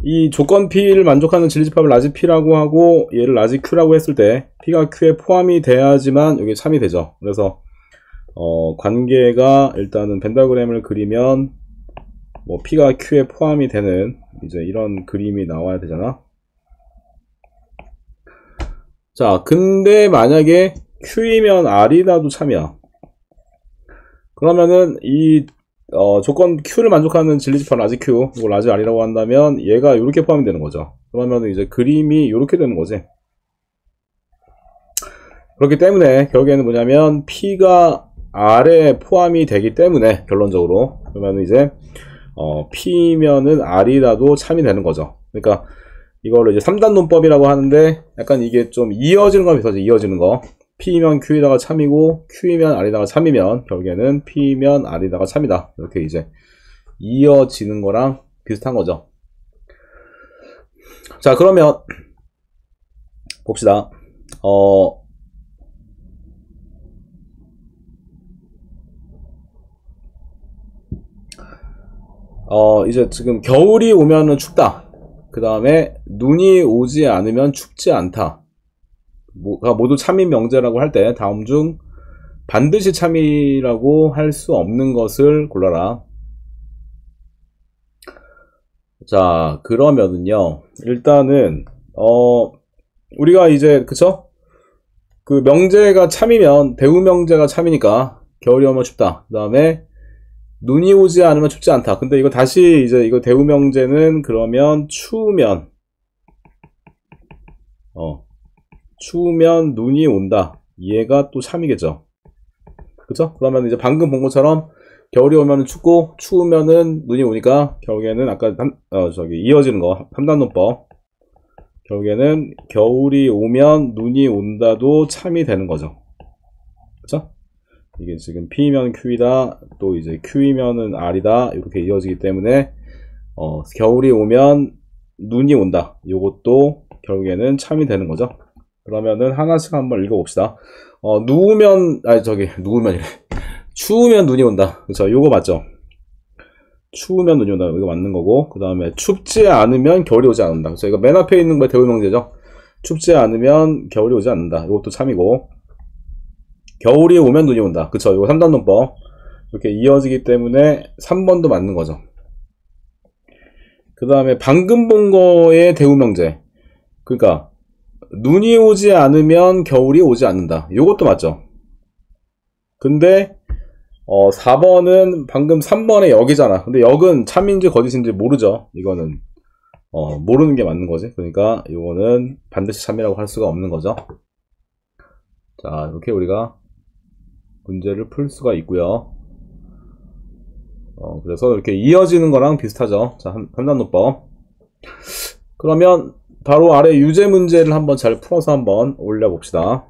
이 조건 P를 만족하는 진리집합을 라지 P라고 하고, 얘를 라지 Q라고 했을 때, P가 Q에 포함이 돼야지만 여기 참이 되죠. 그래서, 관계가 일단은 벤다그램을 그리면, 뭐, P가 Q에 포함이 되는, 이제 이런 그림이 나와야 되잖아. 자, 근데 만약에 Q이면 R이라도 참이야. 그러면은 이 조건 Q를 만족하는 진리집합 라지 Q, 이거 라지 R이라고 한다면 얘가 이렇게 포함이 되는 거죠. 그러면은 이제 그림이 이렇게 되는 거지. 그렇기 때문에 결국에는 뭐냐면 P가 R에 포함이 되기 때문에 결론적으로 그러면 이제 P면은 R이라도 참이 되는 거죠. 그러니까 이거를 이제 3단 논법이라고 하는데 약간 이게 좀 이어지는 거 비슷하죠. 이어지는 거. P면 Q에다가 참이고 Q면 R에다가 참이면 결국에는 P면 R에다가 참이다. 이렇게 이제 이어지는 거랑 비슷한 거죠. 자, 그러면 봅시다. 이제 지금 겨울이 오면은 춥다. 그 다음에 눈이 오지 않으면 춥지 않다. 모두 참인 명제라고 할 때 다음 중 반드시 참이라고 할 수 없는 것을 골라라. 자, 그러면은요. 일단은 우리가 이제 그쵸? 그 명제가 참이면 대우 명제가 참이니까 겨울이 오면 춥다. 그 다음에 눈이 오지 않으면 춥지 않다. 근데 이거 다시 이제 이거 대우 명제는 그러면 추우면 추우면 눈이 온다. 얘가 또 참이겠죠. 그쵸? 그러면 이제 방금 본 것처럼 겨울이 오면 춥고 추우면은 눈이 오니까 결국에는 아까 이어지는 거 3단 논법 결국에는 겨울이 오면 눈이 온다도 참이 되는 거죠. 그쵸? 이게 지금 P면 Q이다 또 이제 Q이면은 R이다 이렇게 이어지기 때문에 겨울이 오면 눈이 온다. 요것도 결국에는 참이 되는 거죠. 그러면은 하나씩 한번 읽어봅시다. 누우면이래. 추우면 눈이 온다. 그쵸? 요거 맞죠? 추우면 눈이 온다. 이거 맞는 거고. 그 다음에 춥지 않으면 겨울이 오지 않는다. 그쵸? 이거 맨 앞에 있는 거 대우명제죠? 춥지 않으면 겨울이 오지 않는다. 이것도 참이고. 겨울이 오면 눈이 온다. 그쵸? 이거 3단 논법. 이렇게 이어지기 때문에 3번도 맞는 거죠. 그 다음에 방금 본 거의 대우명제. 그러니까 눈이 오지 않으면 겨울이 오지 않는다. 이것도 맞죠? 근데 4번은 방금 3번의 역이잖아. 근데 역은 참인지 거짓인지 모르죠. 이거는 모르는 게 맞는 거지. 그러니까 이거는 반드시 참이라고 할 수가 없는 거죠. 자, 이렇게 우리가 문제를 풀 수가 있고요. 그래서 이렇게 이어지는 거랑 비슷하죠. 자, 3단 논법. 그러면 바로 아래 유제 문제를 한번 잘 풀어서 한번 올려봅시다.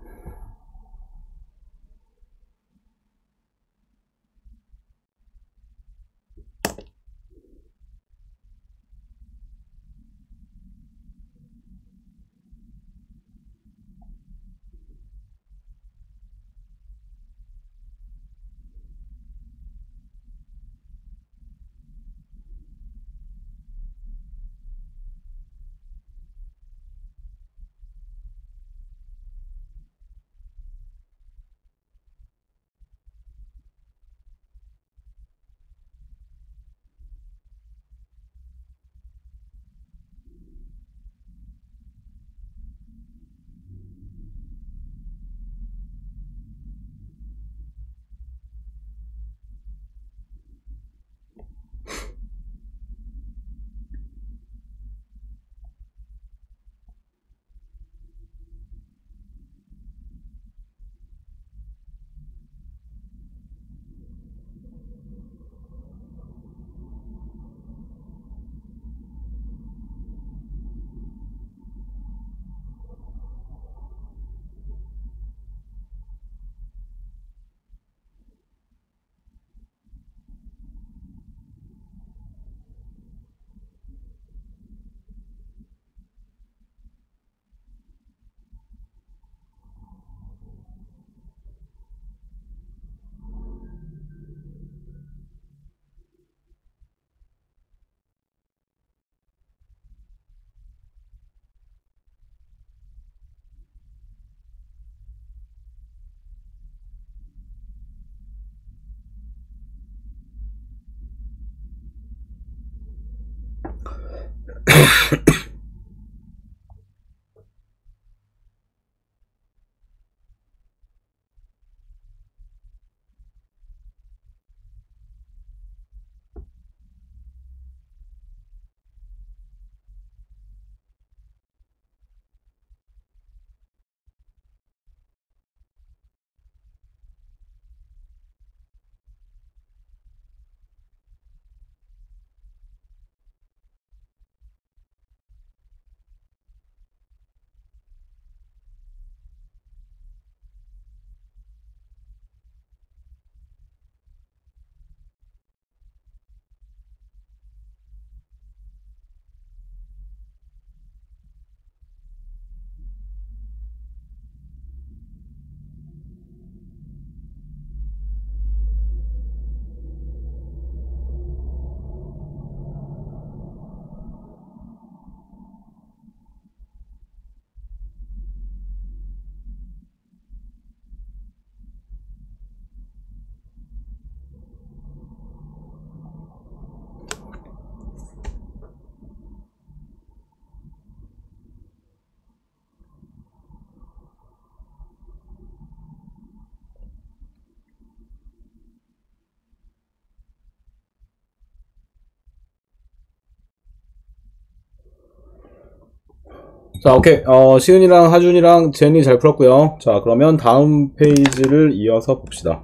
자, 오케이. 시은이랑 하준이랑 제니 잘 풀었고요. 자, 그러면 다음 페이지를 이어서 봅시다.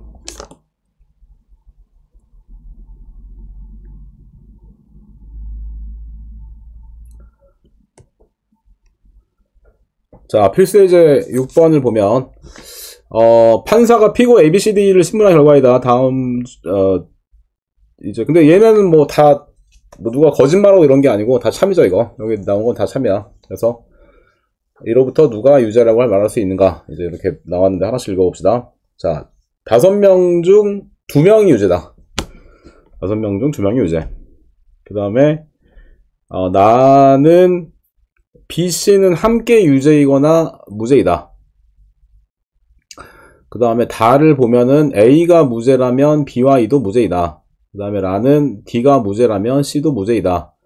자, 필수예제 6번을 보면 판사가 피고 ABCD를 신문한 결과이다. 다음 이제 근데 얘네는 뭐 다 누가 거짓말하고 이런 게 아니고 다 참이죠. 이거 여기 나온 건 다 참이야. 그래서 이로부터 누가 유죄라고 말할 수 있는가, 이제 이렇게 나왔는데 하나씩 읽어봅시다. 자, 5명 중 2명이 유죄다. 5명 중 2명이 유죄. 그 다음에 나는 B씨는 함께 유죄이거나 무죄이다. 그 다음에 다를 보면은 A가 무죄라면 B와 E도 무죄이다. 그 다음에 라는 D가 무죄라면 C도 무죄이다.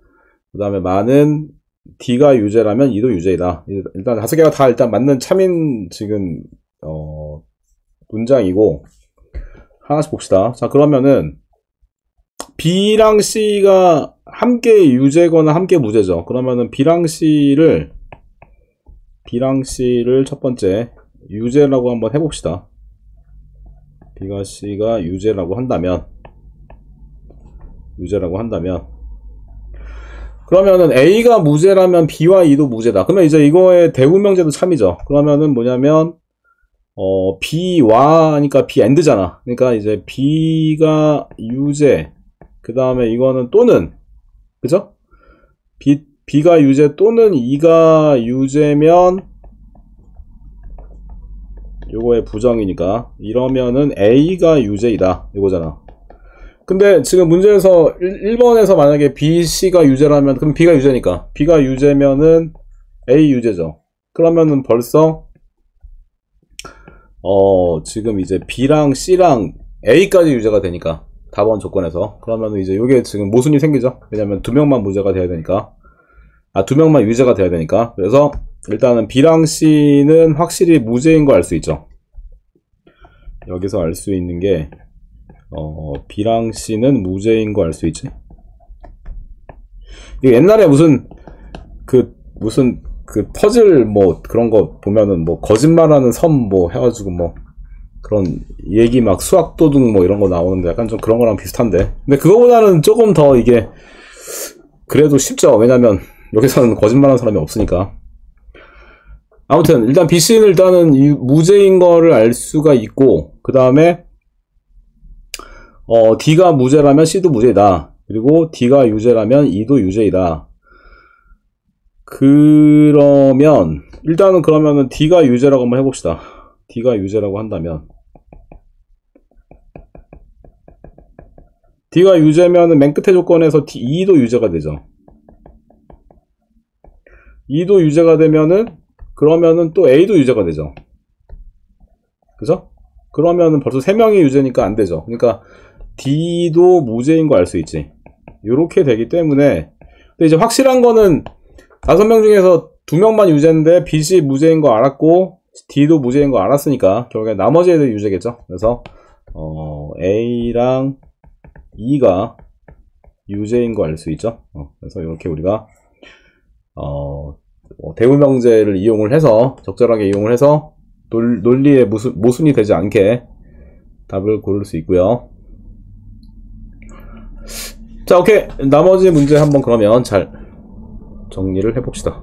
그 다음에 마는 D가 유죄라면 E도 유죄이다. 일단 5개가 다 일단 맞는 참인 지금 문장이고, 하나씩 봅시다. 자, 그러면은 B랑 C가 함께 유죄거나 함께 무죄죠. 그러면은 B랑 C를 첫 번째 유죄라고 한번 해봅시다. B가 C가 유죄라고 한다면 그러면은 A가 무죄라면 B와 E도 무죄다. 그러면 이제 이거의 대구명제도 참이죠. 그러면은 뭐냐면 B와 하니까 B AND잖아. 그러니까 이제 B가 유죄, 그 다음에 이거는 또는, 그죠? B가 유죄 또는 E가 유죄면 요거의 부정이니까, 이러면은 A가 유죄이다 이거잖아. 근데 지금 문제에서 1번에서 만약에 B, C가 유죄라면 그럼 B가 유죄니까 B가 유죄면은 A 유죄죠. 그러면은 벌써 지금 이제 B랑 C랑 A까지 유죄가 되니까, 답원 조건에서. 그러면은 이제 요게 지금 모순이 생기죠. 왜냐면 2명만 무죄가 돼야 되니까, 2명만 유죄가 돼야 되니까. 그래서 일단은 B랑 C는 확실히 무죄인 거 알 수 있죠. 여기서 알 수 있는 게 B랑 C는 무죄인 거 알 수 있지. 이거 옛날에 무슨 퍼즐 뭐 그런 거 보면은 뭐 거짓말하는 섬 뭐 해가지고 뭐 그런 얘기 막 수학 도둑 뭐 이런 거 나오는데 약간 좀 그런 거랑 비슷한데, 근데 그거보다는 조금 더 이게 그래도 쉽죠. 왜냐면 여기서는 거짓말하는 사람이 없으니까. 아무튼 일단 B씨는 일단은 무죄인 거를 알 수가 있고, 그 다음에 D가 무죄라면 C도 무죄이다. 그리고 D가 유죄라면 E도 유죄이다. 그러면 일단은 그러면은 D가 유죄라고 한번 해봅시다. D가 유죄라고 한다면, D가 유죄면은 맨 끝에 조건에서 E도 유죄가 되죠. E도 유죄가 되면은 그러면은 또 A도 유죄가 되죠. 그죠? 그러면은 벌써 3명이 유죄니까 안 되죠. 그러니까 D도 무죄인 거 알 수 있지. 요렇게 되기 때문에 근데 이제 확실한 거는 5명 중에서 2명만 유죄인데 B씨 무죄인 거 알았고 D도 무죄인 거 알았으니까 결국에 나머지 애들 유죄겠죠. 그래서 A랑 E가 유죄인 거 알 수 있죠. 그래서 이렇게 우리가 대우명제를 이용을 해서 적절하게 이용을 해서 논리에 모순이 되지 않게 답을 고를 수 있고요. 자, 오케이. 나머지 문제 한번 그러면 잘 정리를 해봅시다.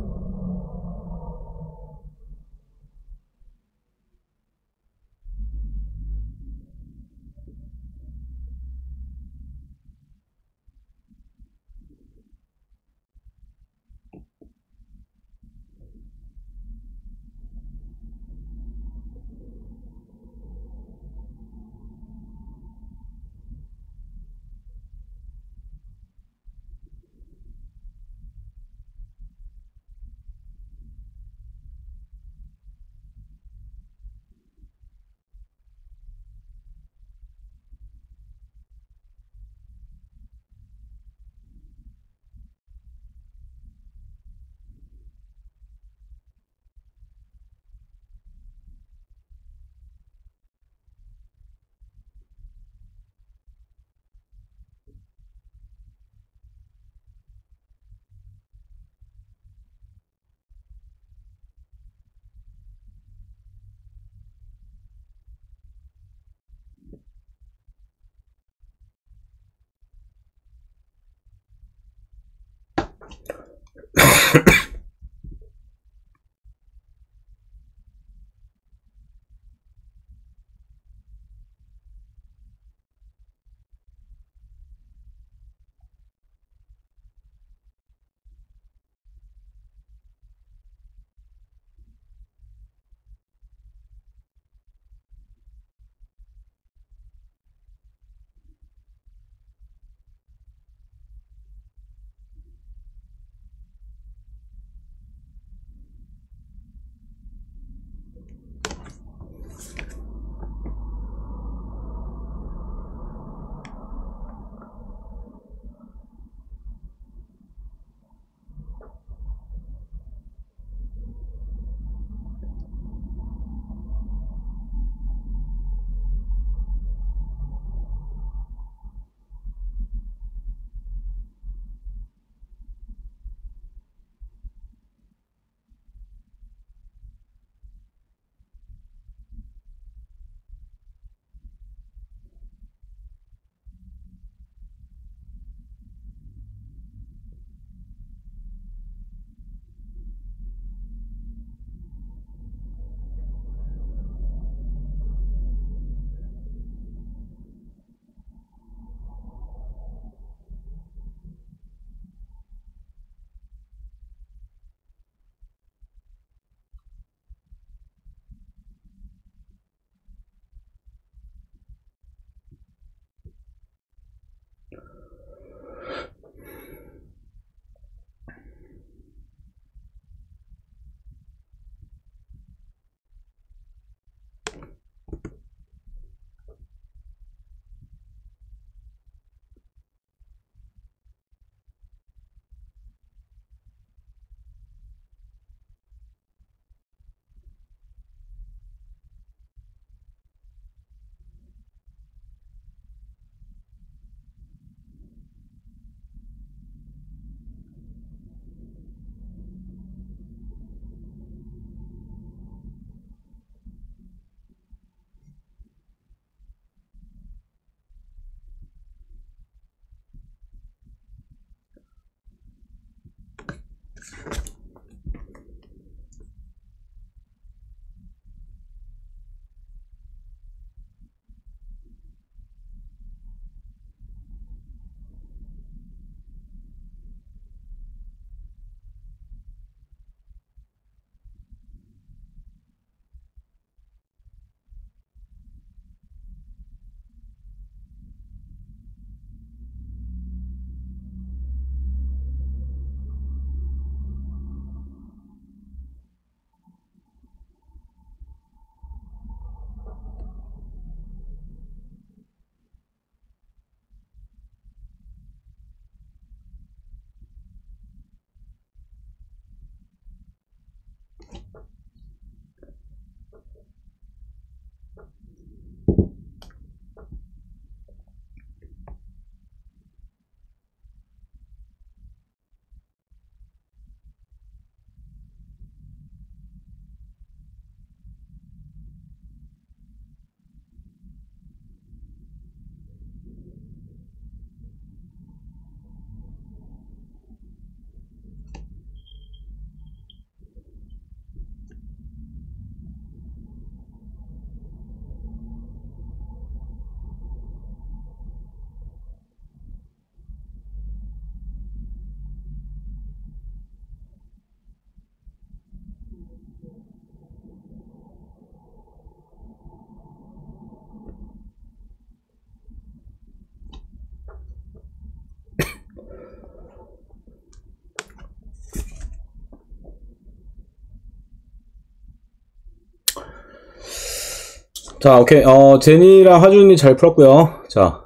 자, 오케이. 제니랑 하준이 잘 풀었고요. 자,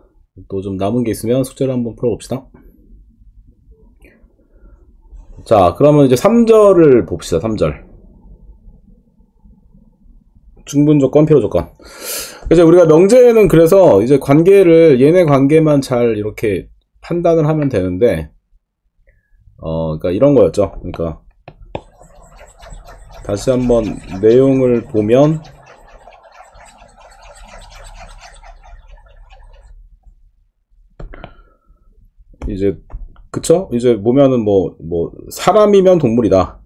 또 좀 남은 게 있으면 숙제를 한번 풀어봅시다. 자, 그러면 이제 3절을 봅시다. 3절. 충분 조건, 필요 조건. 이제 우리가 명제는 그래서 이제 관계를 얘네 관계만 잘 이렇게 판단을 하면 되는데, 그러니까 이런 거였죠. 그러니까 다시 한번 내용을 보면 이제 그쵸? 이제 보면은 뭐 사람이면 동물이다.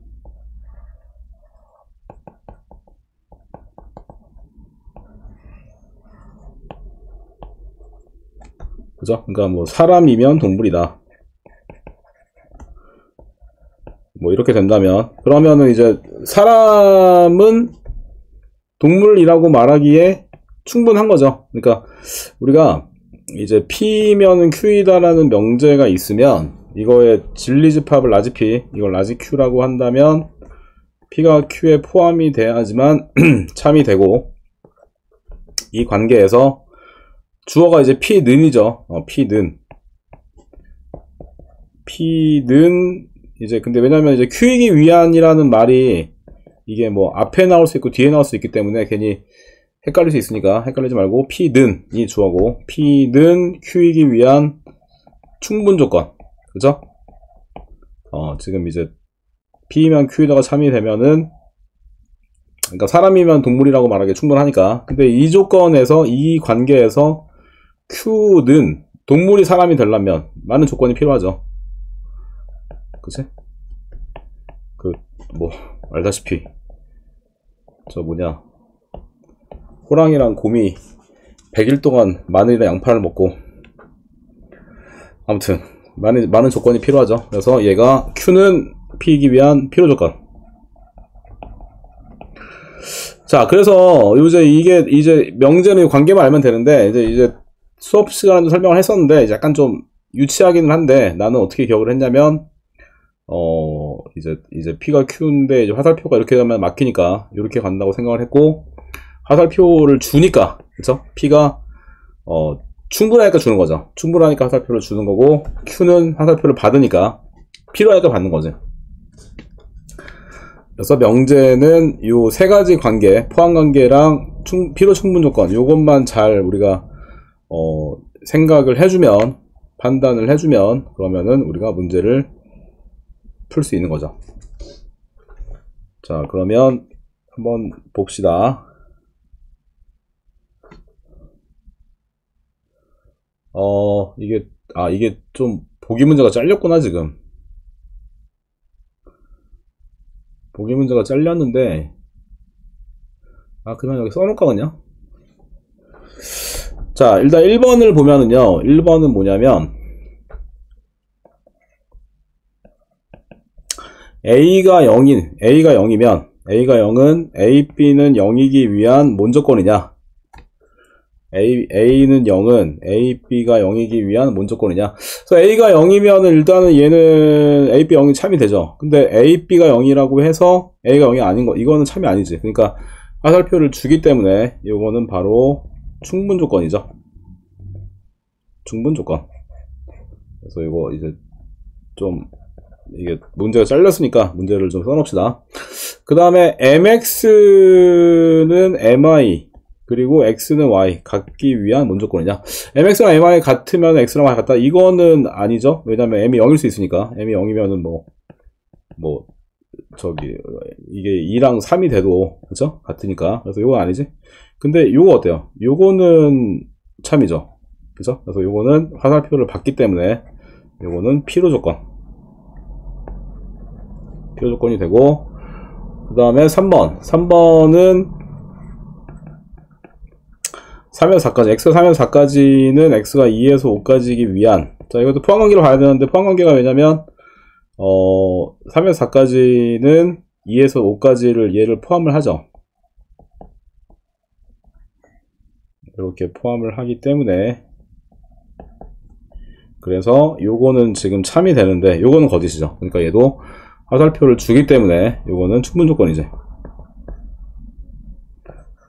그죠? 그러니까 뭐 사람이면 동물이다. 뭐 이렇게 된다면 그러면은 이제 사람은 동물이라고 말하기에 충분한 거죠. 그러니까 우리가 이제 P면은 Q이다라는 명제가 있으면 이거의 진리집합을 라지 P, 이걸 라지 Q라고 한다면 P가 Q에 포함이 돼야지만 참이 되고, 이 관계에서 주어가 이제 P는이죠. P는 이제 근데 왜냐면 이제 Q이기 위한이라는 말이 이게 뭐 앞에 나올 수 있고 뒤에 나올 수 있기 때문에 괜히 헷갈릴 수 있으니까 헷갈리지 말고 P는이 주어고, P는 Q이기 위한 충분 조건. 그죠? 지금 이제 P면 Q에다가 참이 되면은, 그러니까 사람이면 동물이라고 말하기 충분하니까. 근데 이 조건에서, 이 관계에서 Q는 동물이 사람이 되려면 많은 조건이 필요하죠. 그치? 뭐 알다시피 호랑이랑 곰이 100일 동안 마늘이랑 양파를 먹고, 아무튼 많은 조건이 필요하죠. 그래서 얘가 Q는 P이기 위한 필요 조건. 자, 그래서 이제 명제는 관계만 알면 되는데, 이제 수업 시간에도 설명을 했었는데 약간 좀 유치하기는 한데, 나는 어떻게 기억을 했냐면 이제 P가 Q인데 이제 화살표가 이렇게 가면 막히니까 이렇게 간다고 생각을 했고, 화살표를 주니까, 그쵸? P가 충분하니까 주는 거죠. 충분하니까 화살표를 주는 거고, Q는 화살표를 받으니까 필요하니까 받는 거지. 그래서 명제는 요 세 가지 관계, 포함 관계랑 필요 충분 조건, 요것만 잘 우리가 생각을 해주면, 판단을 해주면, 그러면은 우리가 문제를 풀 수 있는 거죠. 자, 그러면 한번 봅시다. 이게 좀 보기 문제가 잘렸구나. 지금 보기 문제가 잘렸는데, 그냥 여기 써놓을까 그냥. 자, 일단 1번을 보면은요, 1번은 뭐냐면 A가 0이면 A가 0은 A, B는 0이기 위한 뭔 조건이냐? A는 0은 A, B가 0이기 위한 뭔 조건이냐? 그래서 A가 0이면은 일단은 얘는 A, B 0이 참이 되죠. 근데 A, B가 0이라고 해서 A가 0이 아닌 거, 이거는 참이 아니지. 그러니까 화살표를 주기 때문에 이거는 바로 충분 조건이죠. 충분 조건. 그래서 이거 이제 좀 이게 문제가 잘렸으니까 문제를 좀 써놓읍시다. 그 다음에 mx는 mi 그리고 x는 y 같기 위한 뭔 조건이냐? mx랑 mi 같으면 x랑 y 같다, 이거는 아니죠. 왜냐면 m이 0일 수 있으니까. m이 0이면은 이게 2랑 3이 돼도, 그쵸? 같으니까. 그래서 이건 아니지. 근데 요거 어때요? 요거는 참이죠. 그죠? 그래서 요거는 화살표를 받기 때문에 요거는 필요 조건이 되고, 그 다음에 3번은 3에서 4까지, x가 3에서 4까지는 x가 2에서 5까지이기 위한, 자, 이것도 포함관계로 봐야 되는데, 포함관계가 왜냐면 3에서 4까지는 2에서 5까지를 얘를 포함을 하죠. 이렇게 포함을 하기 때문에, 그래서 요거는 지금 참이 되는데, 요거는 거짓이죠. 그러니까 얘도 화살표를 주기 때문에 요거는 충분 조건이지.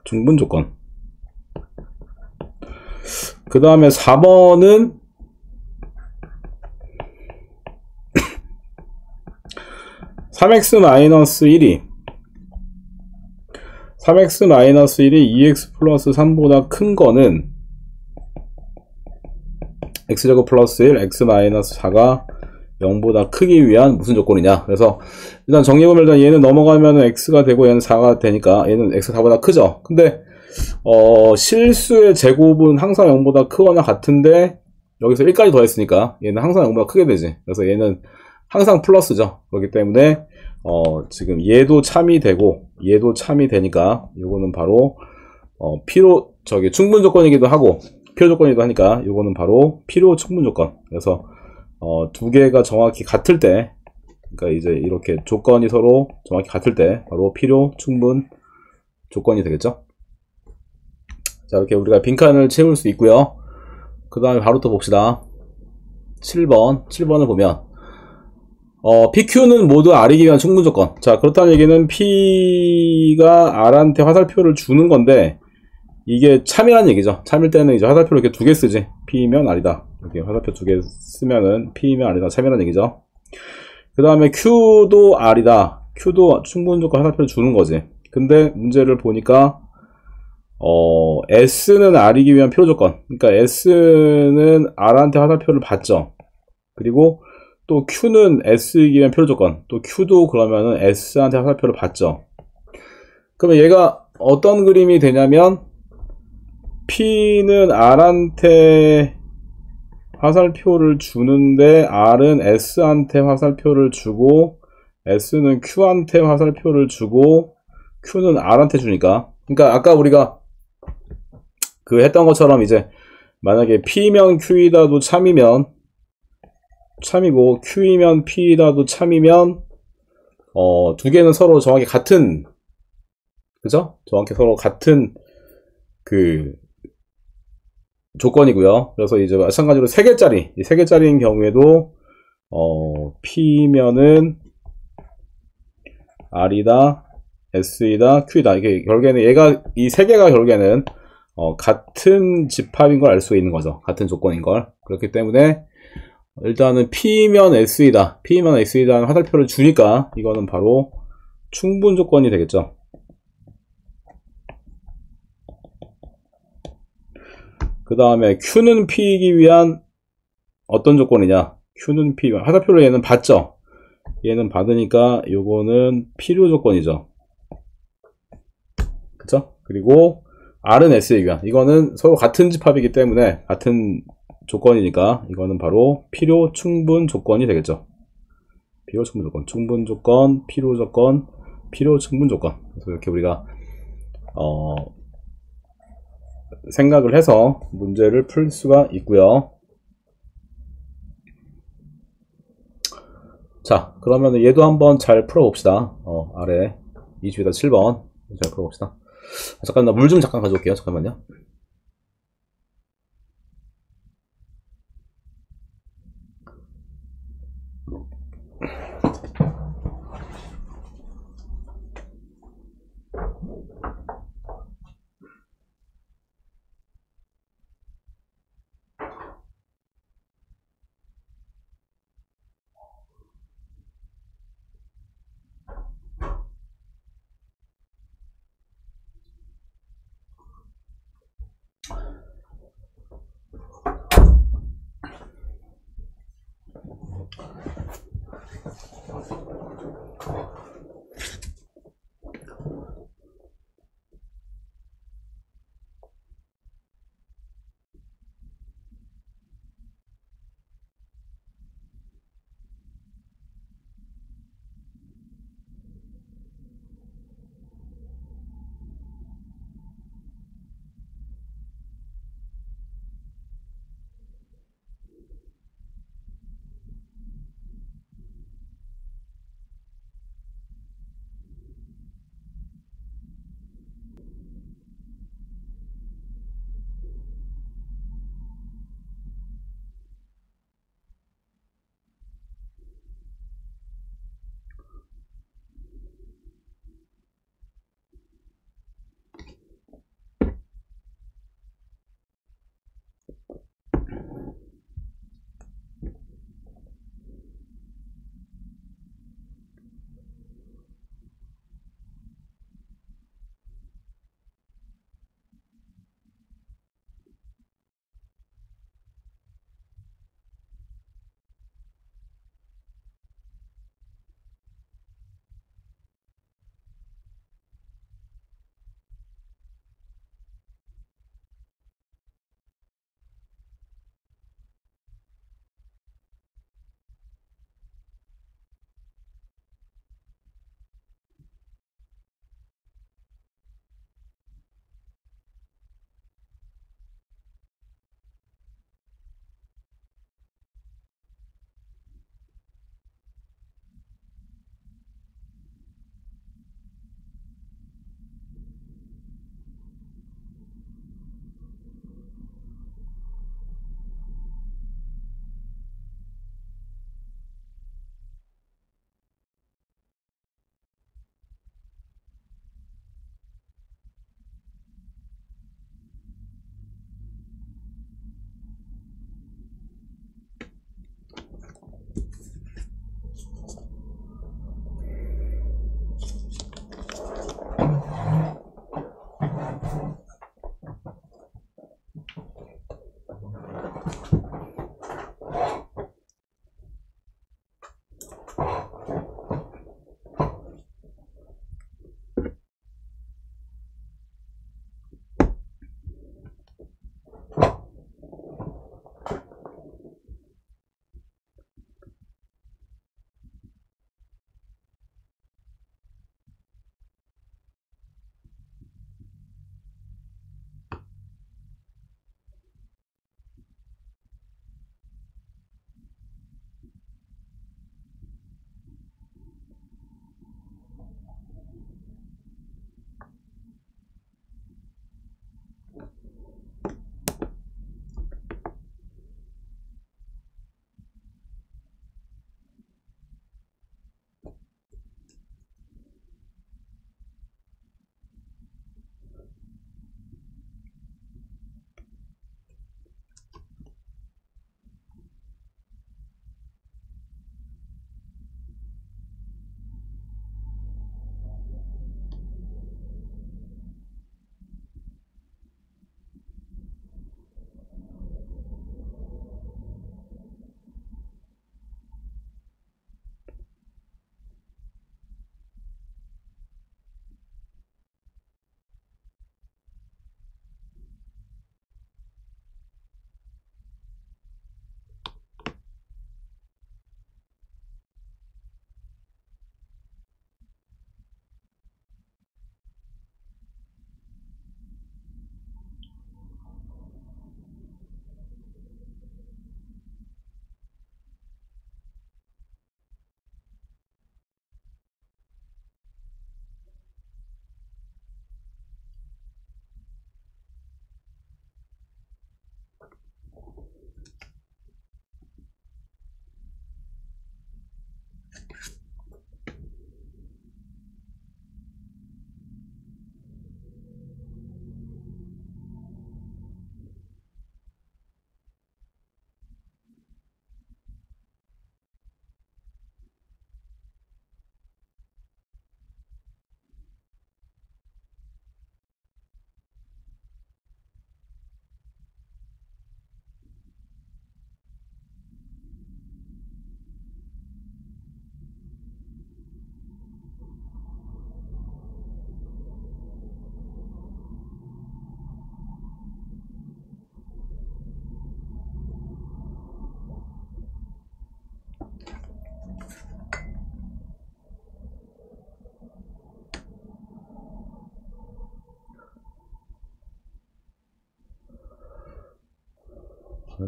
충분 조건. 그 다음에 4번은 3x-1이 3x-1이 2x 플러스 3보다 큰 거는 x제곱 플러스 1, x-4가 0보다 크기 위한 무슨 조건이냐. 그래서 일단 정리해보면 일단 얘는 넘어가면 x가 되고 얘는 4가 되니까 얘는 x가 4보다 크죠. 근데 실수의 제곱은 항상 0보다 크거나 같은데 여기서 1까지 더했으니까 얘는 항상 0보다 크게 되지. 그래서 얘는 항상 플러스죠. 그렇기 때문에 지금 얘도 참이 되고 얘도 참이 되니까 요거는 바로 충분 조건이기도 하고 필요 조건이기도 하니까 요거는 바로 필요 충분 조건. 그래서 두 개가 정확히 같을 때, 그러니까 이제 이렇게 조건이 서로 정확히 같을 때 바로 필요 충분 조건이 되겠죠. 자, 이렇게 우리가 빈칸을 채울 수 있고요. 그 다음에 바로 또 봅시다. 7번을 보면 PQ는 모두 R이기 위한 충분 조건. 자, 그렇다는 얘기는 P가 R한테 화살표를 주는 건데 이게 참이라는 얘기죠. 참일 때는 이제 화살표를 이렇게 두 개 쓰지. P면 R이다. 이렇게 화살표 두 개 쓰면은 P면 R이다. 참이라는 얘기죠. 그 다음에 Q도 R이다. Q도 충분 조건 화살표를 주는 거지. 근데 문제를 보니까 S는 R이기 위한 필요 조건. 그러니까 S는 R한테 화살표를 받죠. 그리고 또 Q는 S이기 위한 필요 조건. 또 Q도 그러면은 S한테 화살표를 받죠. 그러면 얘가 어떤 그림이 되냐면 P는 R한테 화살표를 주는데 R은 S한테 화살표를 주고 S는 Q한테 화살표를 주고 Q는 R한테 주니까, 그러니까 아까 우리가 했던 것처럼 이제 만약에 P면 Q이다도 참이고 Q이면 P이다도 참이면 두 개는 서로 정확히 같은, 그죠? 정확히 서로 같은 조건이고요. 그래서 이제 마찬가지로 3개짜리, 이 3개짜리인 경우에도 P면은 R이다, S이다, Q이다. 이게 결국에는 이 3개가 결국에는 같은 집합인 걸 알 수 있는 거죠. 같은 조건인 걸. 그렇기 때문에 일단은 P면 S이다, P면 S이다는 화살표를 주니까 이거는 바로 충분 조건이 되겠죠. 그 다음에 Q는 P이기 위한 어떤 조건이냐. Q는 P, 화살표를 얘는 받죠. 얘는 받으니까 요거는 필요 조건이죠. 그쵸? 그리고 R은 S에 위한, 이거는 서로 같은 집합이기 때문에 같은 조건이니까 이거는 바로 필요 충분 조건이 되겠죠. 필요 충분 조건, 충분 조건, 필요 조건, 필요 충분 조건. 그래서 이렇게 우리가 생각을 해서 문제를 풀 수가 있고요. 자, 그러면 얘도 한번 잘 풀어봅시다. 아래 20에다 7번 잘 풀어봅시다. 잠깐 나 물 좀 잠깐 가져올게요. 잠깐만요.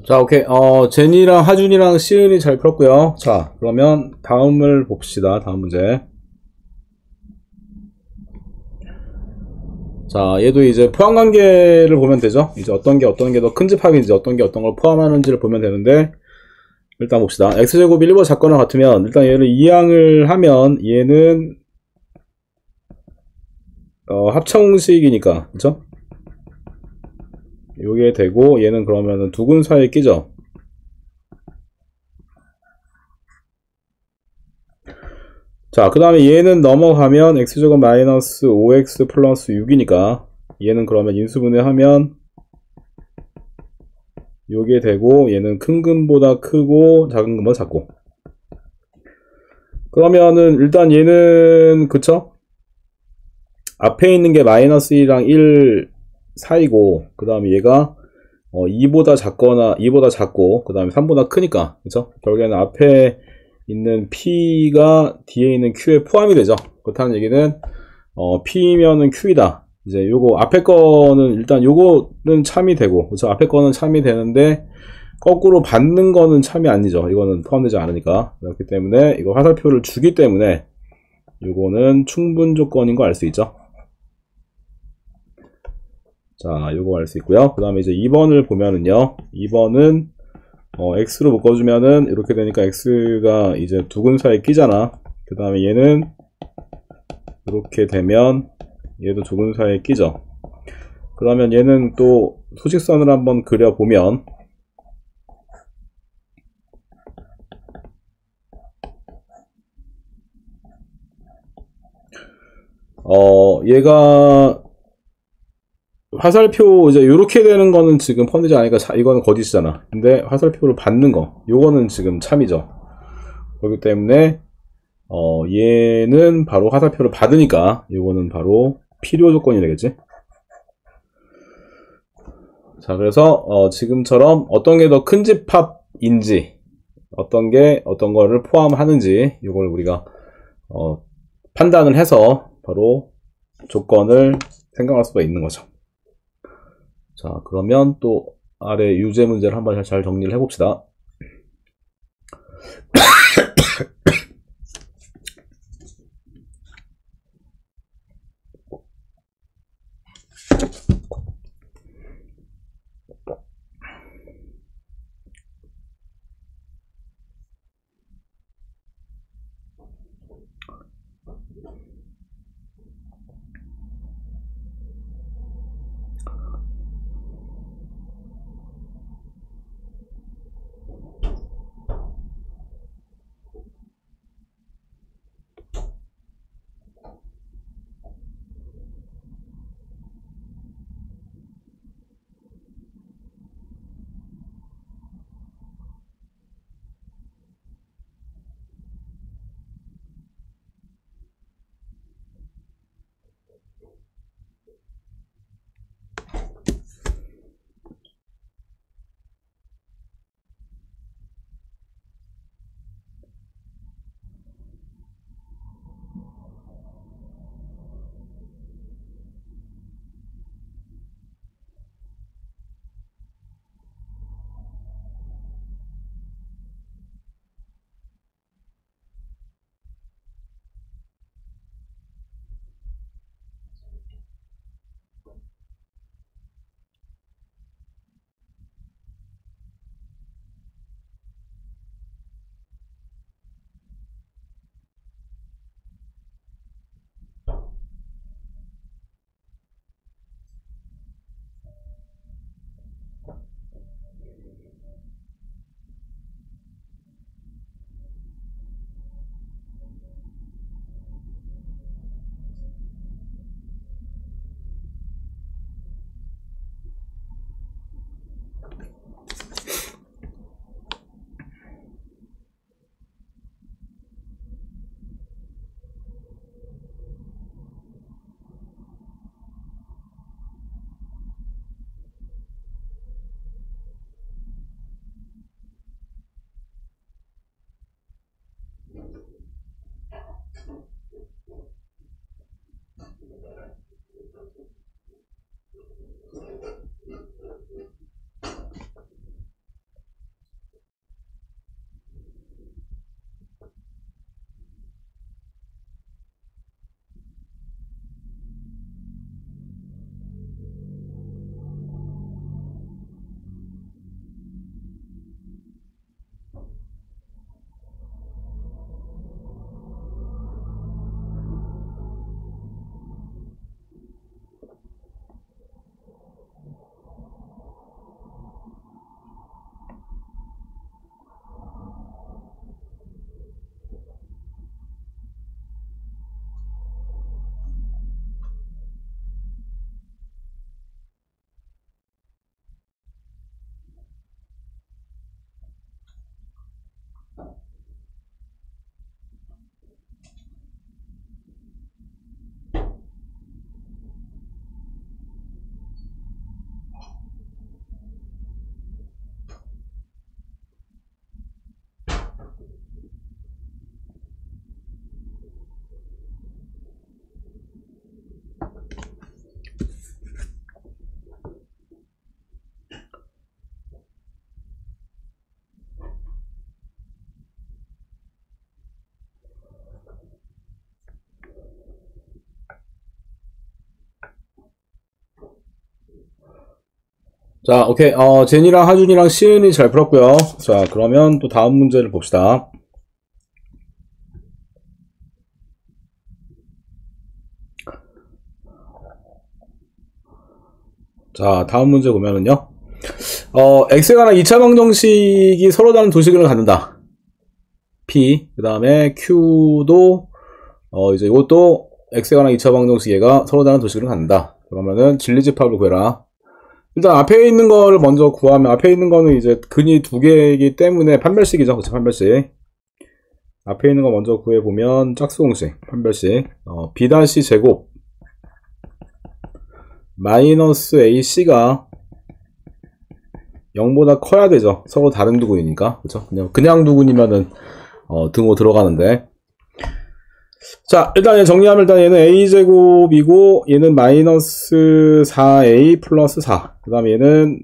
자, 오케이. 제니랑 하준이랑 시은이 잘 풀었고요. 자, 그러면 다음을 봅시다. 다음 문제. 자, 얘도 이제 포함관계를 보면 되죠. 이제 어떤 게 더 큰 집합인지, 어떤 게 어떤 걸 포함하는지를 보면 되는데, 일단 봅시다. x제곱이 1보다 작거나 같으면, 일단 얘를 이항을 하면, 얘는, 합차공식이니까, 그쵸? 요게 되고, 얘는 그러면은 두근 사이에 끼죠. 자, 그 다음에 얘는 넘어가면 x제곱 마이너스 5x 플러스 6이니까 얘는 그러면 인수분해하면 요게 되고 얘는 큰 근보다 크고 작은 근보다 작고 그러면은 일단 얘는 그쵸? 앞에 있는 게 마이너스 1이랑 1 사이고 그 다음에 얘가 2보다 작거나 2보다 작고 그 다음에 3보다 크니까 그쵸? 결국에는 앞에 있는 P가 뒤에 있는 Q에 포함이 되죠. 그렇다는 얘기는 P면은 Q이다. 이제 요거 앞에 거는 일단 요거는 참이 되고 그쵸? 앞에 거는 참이 되는데 거꾸로 받는 거는 참이 아니죠. 이거는 포함되지 않으니까. 그렇기 때문에 이거 화살표를 주기 때문에 요거는 충분 조건인 거 알 수 있죠. 자, 요거 알 수 있고요. 그 다음에 이제 2번을 보면은요. 2번은 x로 묶어주면은 이렇게 되니까 x가 이제 두근 사이에 끼잖아. 그 다음에 얘는 이렇게 되면 얘도 두근 사이에 끼죠. 그러면 얘는 또 소직선을 한번 그려보면 얘가 화살표 이제 요렇게 되는 거는 지금 펀드지 않으니까 이거는 거짓이잖아. 근데 화살표를 받는 거 요거는 지금 참이죠. 그렇기 때문에 얘는 바로 화살표를 받으니까 요거는 바로 필요 조건이 되겠지. 자, 그래서 지금처럼 어떤 게 더 큰 집합인지 어떤 게 어떤 거를 포함하는지 요걸 우리가 판단을 해서 바로 조건을 생각할 수가 있는 거죠. 자, 그러면 또 아래 유제 문제를 한번 잘 정리를 해봅시다. 자, 오케이. 제니랑 하준이랑 시은이 잘 풀었고요. 자, 그러면 또 다음 문제를 봅시다. 자, 다음 문제 보면은요. x에 관한 2차 방정식이 서로 다른 도식을 갖는다. p. 그 다음에 q도, 이제 이것도 x에 관한 2차 방정식 얘가 서로 다른 도식을 갖는다. 그러면은 진리집합을 구해라. 일단 앞에 있는 거를 먼저 구하면, 앞에 있는 거는 이제 근이 두 개이기 때문에 판별식이죠. 그쵸, 판별식. 앞에 있는 거 먼저 구해보면 짝수공식, 판별식. b' 제곱 마이너스 ac가 0보다 커야 되죠. 서로 다른 두근이니까. 그쵸? 그냥 두근이면은, 등호 들어가는데. 자, 일단 정리하면 일단 얘는 a제곱이고, 얘는 마이너스 4a 플러스 4. 그 다음에 얘는,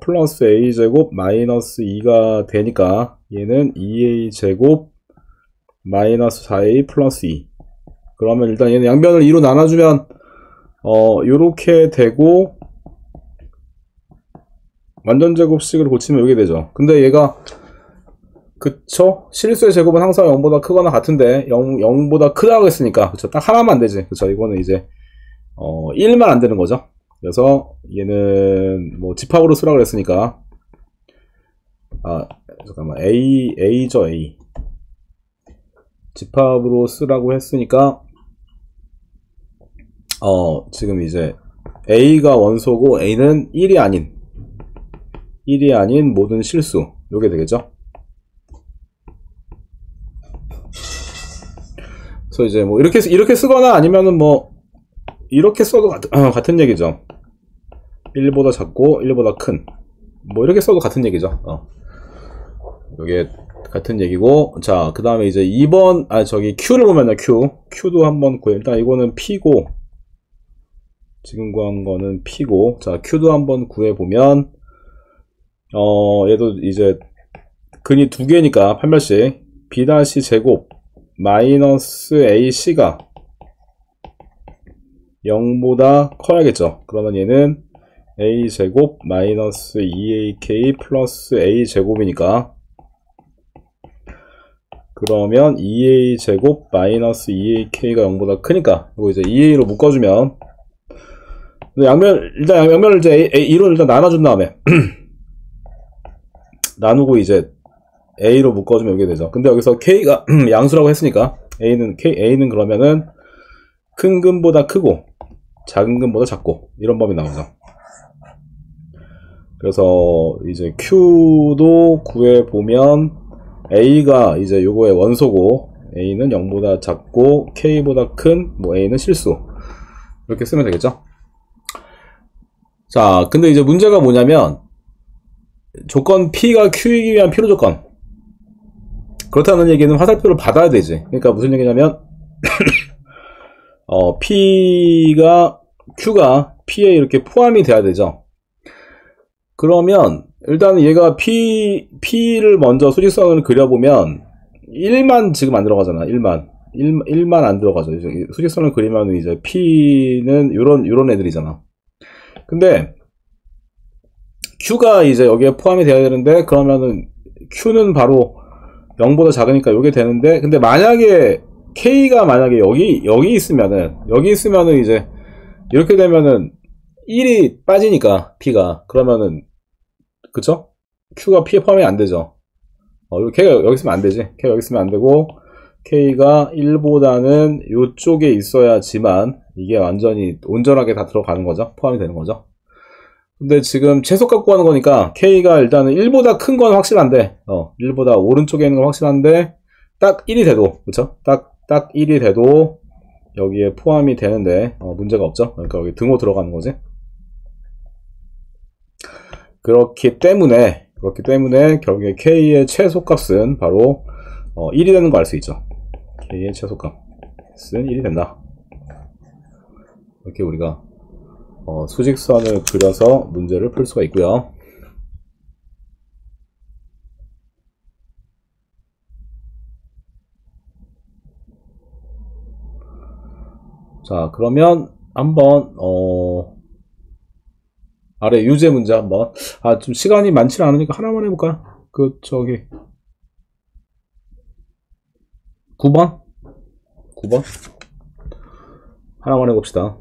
플러스 a제곱 마이너스 2가 되니까, 얘는 2a제곱 마이너스 4a 플러스 2. 그러면 일단 얘는 양변을 2로 나눠주면, 요렇게 되고, 완전제곱식으로 고치면 이렇게 되죠. 근데 얘가 그쵸? 실수의 제곱은 항상 0보다 크거나 같은데 0보다 크다고 했으니까 그쵸? 딱 하나만 안 되지. 그쵸? 이거는 이제 1만 안 되는 거죠. 그래서 얘는 뭐 집합으로 쓰라고 그랬으니까 잠깐만 A죠. A 집합으로 쓰라고 했으니까 지금 이제 A가 원소고 A는 1이 아닌 모든 실수 요게 되겠죠. 그래서 이제 뭐 이렇게 쓰거나 아니면은 뭐 이렇게 써도 같은 얘기죠. 1보다 작고 1보다 큰 뭐 이렇게 써도 같은 얘기죠. 요게 같은 얘기고. 자, 그 다음에 이제 2번 Q를 보면요. Q도 한번 구해. 일단 이거는 P고 지금 구한 거는 P고. 자, Q도 한번 구해보면 얘도 이제 근이 두 개니까 판별식 b' 마이너스 ac가 0보다 커야겠죠. 그러면 얘는 a제곱 마이너스 2ak 플러스 a제곱이니까 그러면 2a제곱 마이너스 2ak가 0보다 크니까 이거 이제 2a로 묶어주면 일단 양면을 이제 2로 일단 나눠준 다음에 나누고 이제 A로 묶어주면 이게 되죠. 근데 여기서 K가 양수라고 했으니까 A는 그러면은 큰 근보다 크고 작은 근보다 작고 이런 범위 나오죠. 그래서 이제 Q도 구해보면 A가 이제 요거의 원소고 A는 0보다 작고 K보다 큰 뭐 A는 실수 이렇게 쓰면 되겠죠. 자, 근데 이제 문제가 뭐냐면 조건 P가 Q이기 위한 필요 조건. 그렇다는 얘기는 화살표를 받아야 되지. 그러니까 무슨 얘기냐면 Q가 P에 이렇게 포함이 돼야 되죠. 그러면 일단 얘가 P를 먼저 수직선을 그려보면 1만 지금 안 들어가잖아. 1만 안 들어가죠. 이제 수직선을 그리면 이제 P는 요런 애들이잖아. 근데 Q가 이제 여기에 포함이 돼야 되는데 그러면은 Q는 바로 0보다 작으니까 요게 되는데 근데 만약에 K가 만약에 여기 있으면은 이제 이렇게 되면은 1이 빠지니까 P가 그러면은 그쵸? Q가 P에 포함이 안 되죠. K가 여기 있으면 안 되지. K가 여기 있으면 안 되고 K가 1보다는 요쪽에 있어야지만 이게 완전히 온전하게 다 들어가는 거죠. 포함이 되는 거죠. 근데 지금 최소 갖고 하는 거니까 K가 일단은 1보다 큰 건 확실한데 1보다 오른쪽에 있는 건 확실한데 딱 1이 돼도 그쵸? 딱 1이 돼도 여기에 포함이 되는데 문제가 없죠. 그러니까 여기 등호 들어가는 거지. 그렇기 때문에 결국에 K의 최소값은 바로 1이 되는 거 알 수 있죠. K의 최소값은 1이 된다. 이렇게 우리가 수직선을 그려서 문제를 풀 수가 있고요. 자, 그러면 한번 아래 유제 문제 한번. 좀 시간이 많지 않으니까 하나만 해볼까? 9번? 9번? 하나만 해봅시다.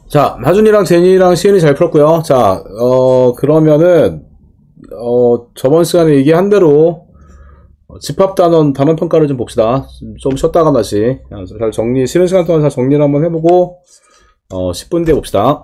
자, 하준이랑 제니랑 시은이 잘 풀었고요. 자, 그러면은 저번 시간에 얘기한 대로 집합단원 단원평가를 좀 봅시다. 좀 쉬었다가 다시 잘 쉬는 시간 동안 잘 정리를 한번 해보고 10분 뒤에 봅시다.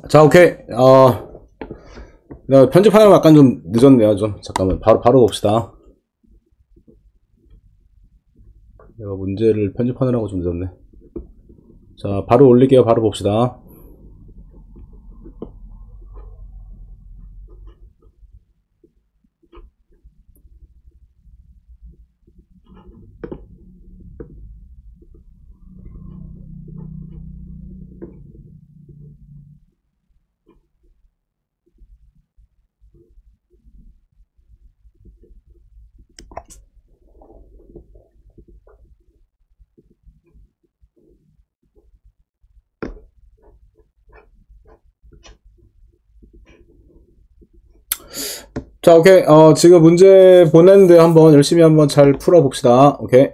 자, 오케이. 내가 편집하느라 약간 좀 늦었네요. 좀 잠깐만 바로 봅시다. 내가 문제를 편집하느라고 좀 늦었네. 자, 바로 올릴게요. 바로 봅시다. 자, 오케이. 지금 문제 보냈는데 한번 열심히 한번 잘 풀어봅시다. 오케이.